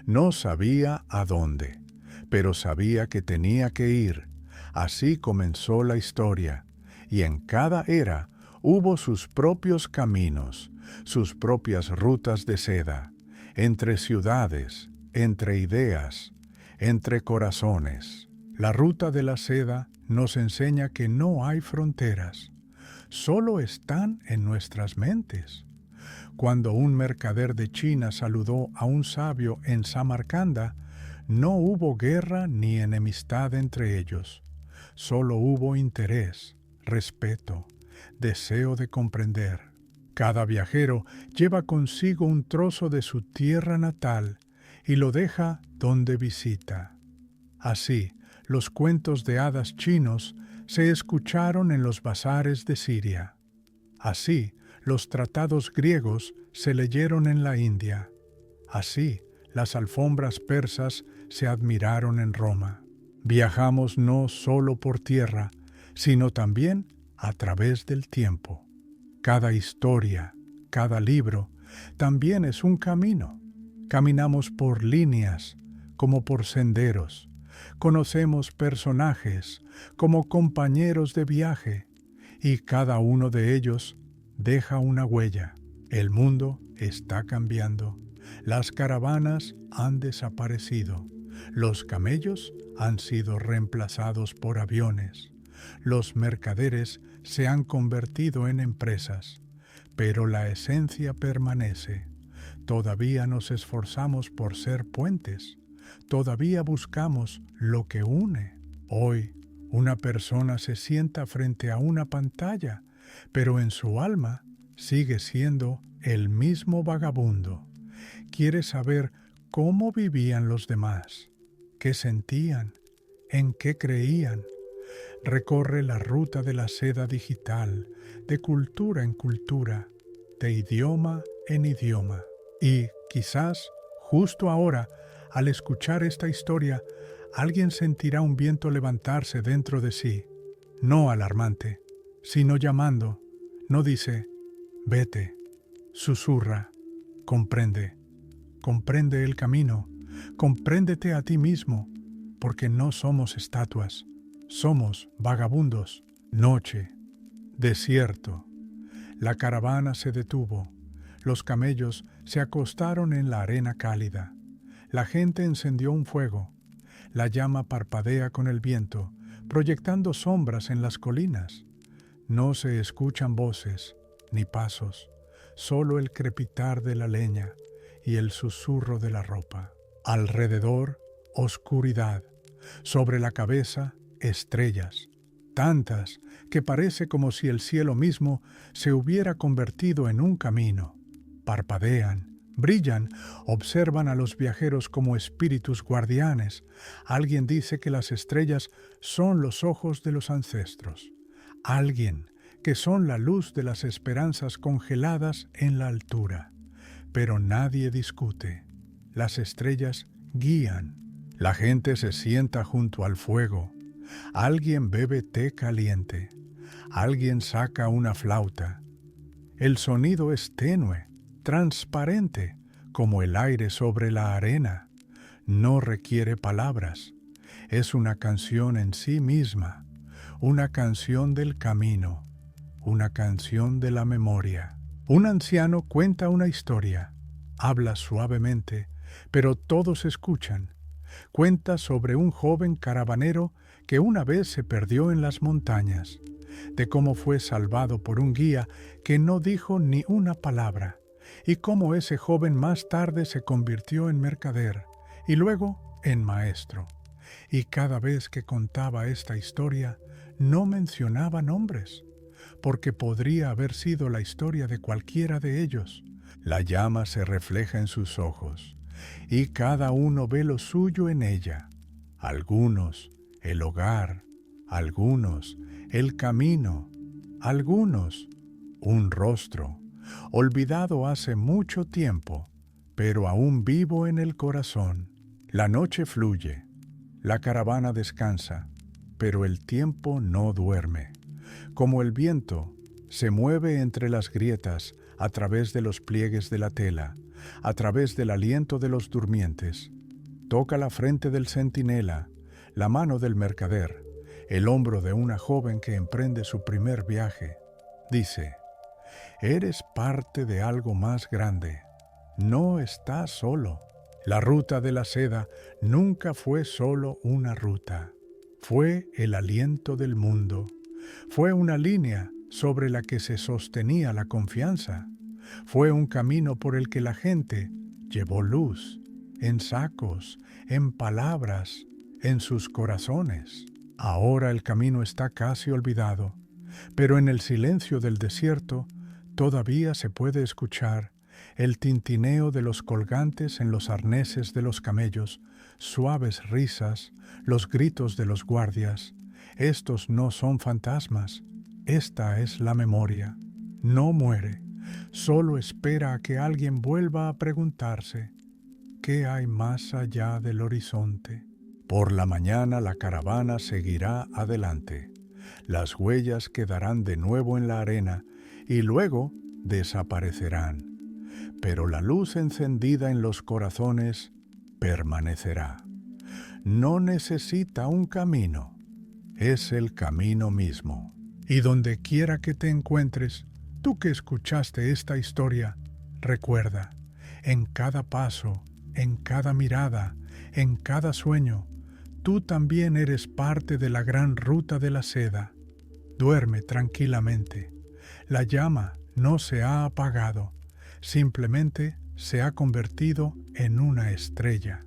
No sabía a dónde, pero sabía que tenía que ir. Así comenzó la historia, y en cada era hubo sus propios caminos, sus propias rutas de seda, entre ciudades, entre ideas, entre corazones. La ruta de la seda nos enseña que no hay fronteras, solo están en nuestras mentes. Cuando un mercader de China saludó a un sabio en Samarcanda, no hubo guerra ni enemistad entre ellos, solo hubo interés, respeto, deseo de comprender. Cada viajero lleva consigo un trozo de su tierra natal y lo deja donde visita. Así, los cuentos de hadas chinos se escucharon en los bazares de Siria. Así, los tratados griegos se leyeron en la India. Así, las alfombras persas se admiraron en Roma. Viajamos no solo por tierra, sino también a través del tiempo. Cada historia, cada libro, también es un camino. Caminamos por líneas, como por senderos. Conocemos personajes, como compañeros de viaje, y cada uno de ellos deja una huella. El mundo está cambiando. Las caravanas han desaparecido. Los camellos han sido reemplazados por aviones. Los mercaderes se han convertido en empresas, pero la esencia permanece. Todavía nos esforzamos por ser puentes. Todavía buscamos lo que une. Hoy, Una persona se sienta frente a una pantalla, pero en su alma sigue siendo el mismo vagabundo. Quiere saber cómo vivían los demás, qué sentían, en qué creían. Recorre la ruta de la seda digital, de cultura en cultura, de idioma en idioma. Y quizás, justo ahora, al escuchar esta historia, alguien sentirá un viento levantarse dentro de sí, no alarmante, sino llamando. No dice, vete, susurra, comprende, comprende el camino, compréndete a ti mismo, porque no somos estatuas, somos vagabundos. Noche, desierto. La caravana se detuvo. Los camellos se acostaron en la arena cálida. La gente encendió un fuego. La llama parpadea con el viento, proyectando sombras en las colinas. No se escuchan voces ni pasos, solo el crepitar de la leña y el susurro de la ropa. Alrededor, oscuridad. Sobre la cabeza, estrellas, tantas que parece como si el cielo mismo se hubiera convertido en un camino. Parpadean, brillan, observan a los viajeros como espíritus guardianes. Alguien dice que las estrellas son los ojos de los ancestros. Alguien que son la luz de las esperanzas congeladas en la altura. Pero nadie discute. Las estrellas guían. La gente se sienta junto al fuego. Alguien bebe té caliente. Alguien saca una flauta. El sonido es tenue, transparente, como el aire sobre la arena. No requiere palabras. Es una canción en sí misma, una canción del camino, una canción de la memoria. Un anciano cuenta una historia. Habla suavemente, pero todos escuchan. Cuenta sobre un joven caravanero que una vez se perdió en las montañas, de cómo fue salvado por un guía que no dijo ni una palabra, y cómo ese joven más tarde se convirtió en mercader y luego en maestro. Y cada vez que contaba esta historia, no mencionaba nombres, porque podría haber sido la historia de cualquiera de ellos. La llama se refleja en sus ojos, y cada uno ve lo suyo en ella. Algunos, el hogar, algunos, el camino, algunos, un rostro, olvidado hace mucho tiempo, pero aún vivo en el corazón. La noche fluye, la caravana descansa, pero el tiempo no duerme. Como el viento, se mueve entre las grietas a través de los pliegues de la tela, a través del aliento de los durmientes. Toca la frente del centinela, la mano del mercader, el hombro de una joven que emprende su primer viaje. Dice, eres parte de algo más grande. No estás solo. La ruta de la seda nunca fue solo una ruta. Fue el aliento del mundo. Fue una línea sobre la que se sostenía la confianza. Fue un camino por el que la gente llevó luz, en sacos, en palabras, en sus corazones. Ahora el camino está casi olvidado, pero en el silencio del desierto todavía se puede escuchar el tintineo de los colgantes en los arneses de los camellos, suaves risas, los gritos de los guardias. Estos no son fantasmas, esta es la memoria. No muere, solo espera a que alguien vuelva a preguntarse, ¿qué hay más allá del horizonte? Por la mañana la caravana seguirá adelante. Las huellas quedarán de nuevo en la arena y luego desaparecerán. Pero la luz encendida en los corazones permanecerá. No necesita un camino, es el camino mismo. Y donde quiera que te encuentres, tú que escuchaste esta historia, recuerda, en cada paso, en cada mirada, en cada sueño, tú también eres parte de la gran ruta de la seda. Duerme tranquilamente. La llama no se ha apagado, simplemente se ha convertido en una estrella.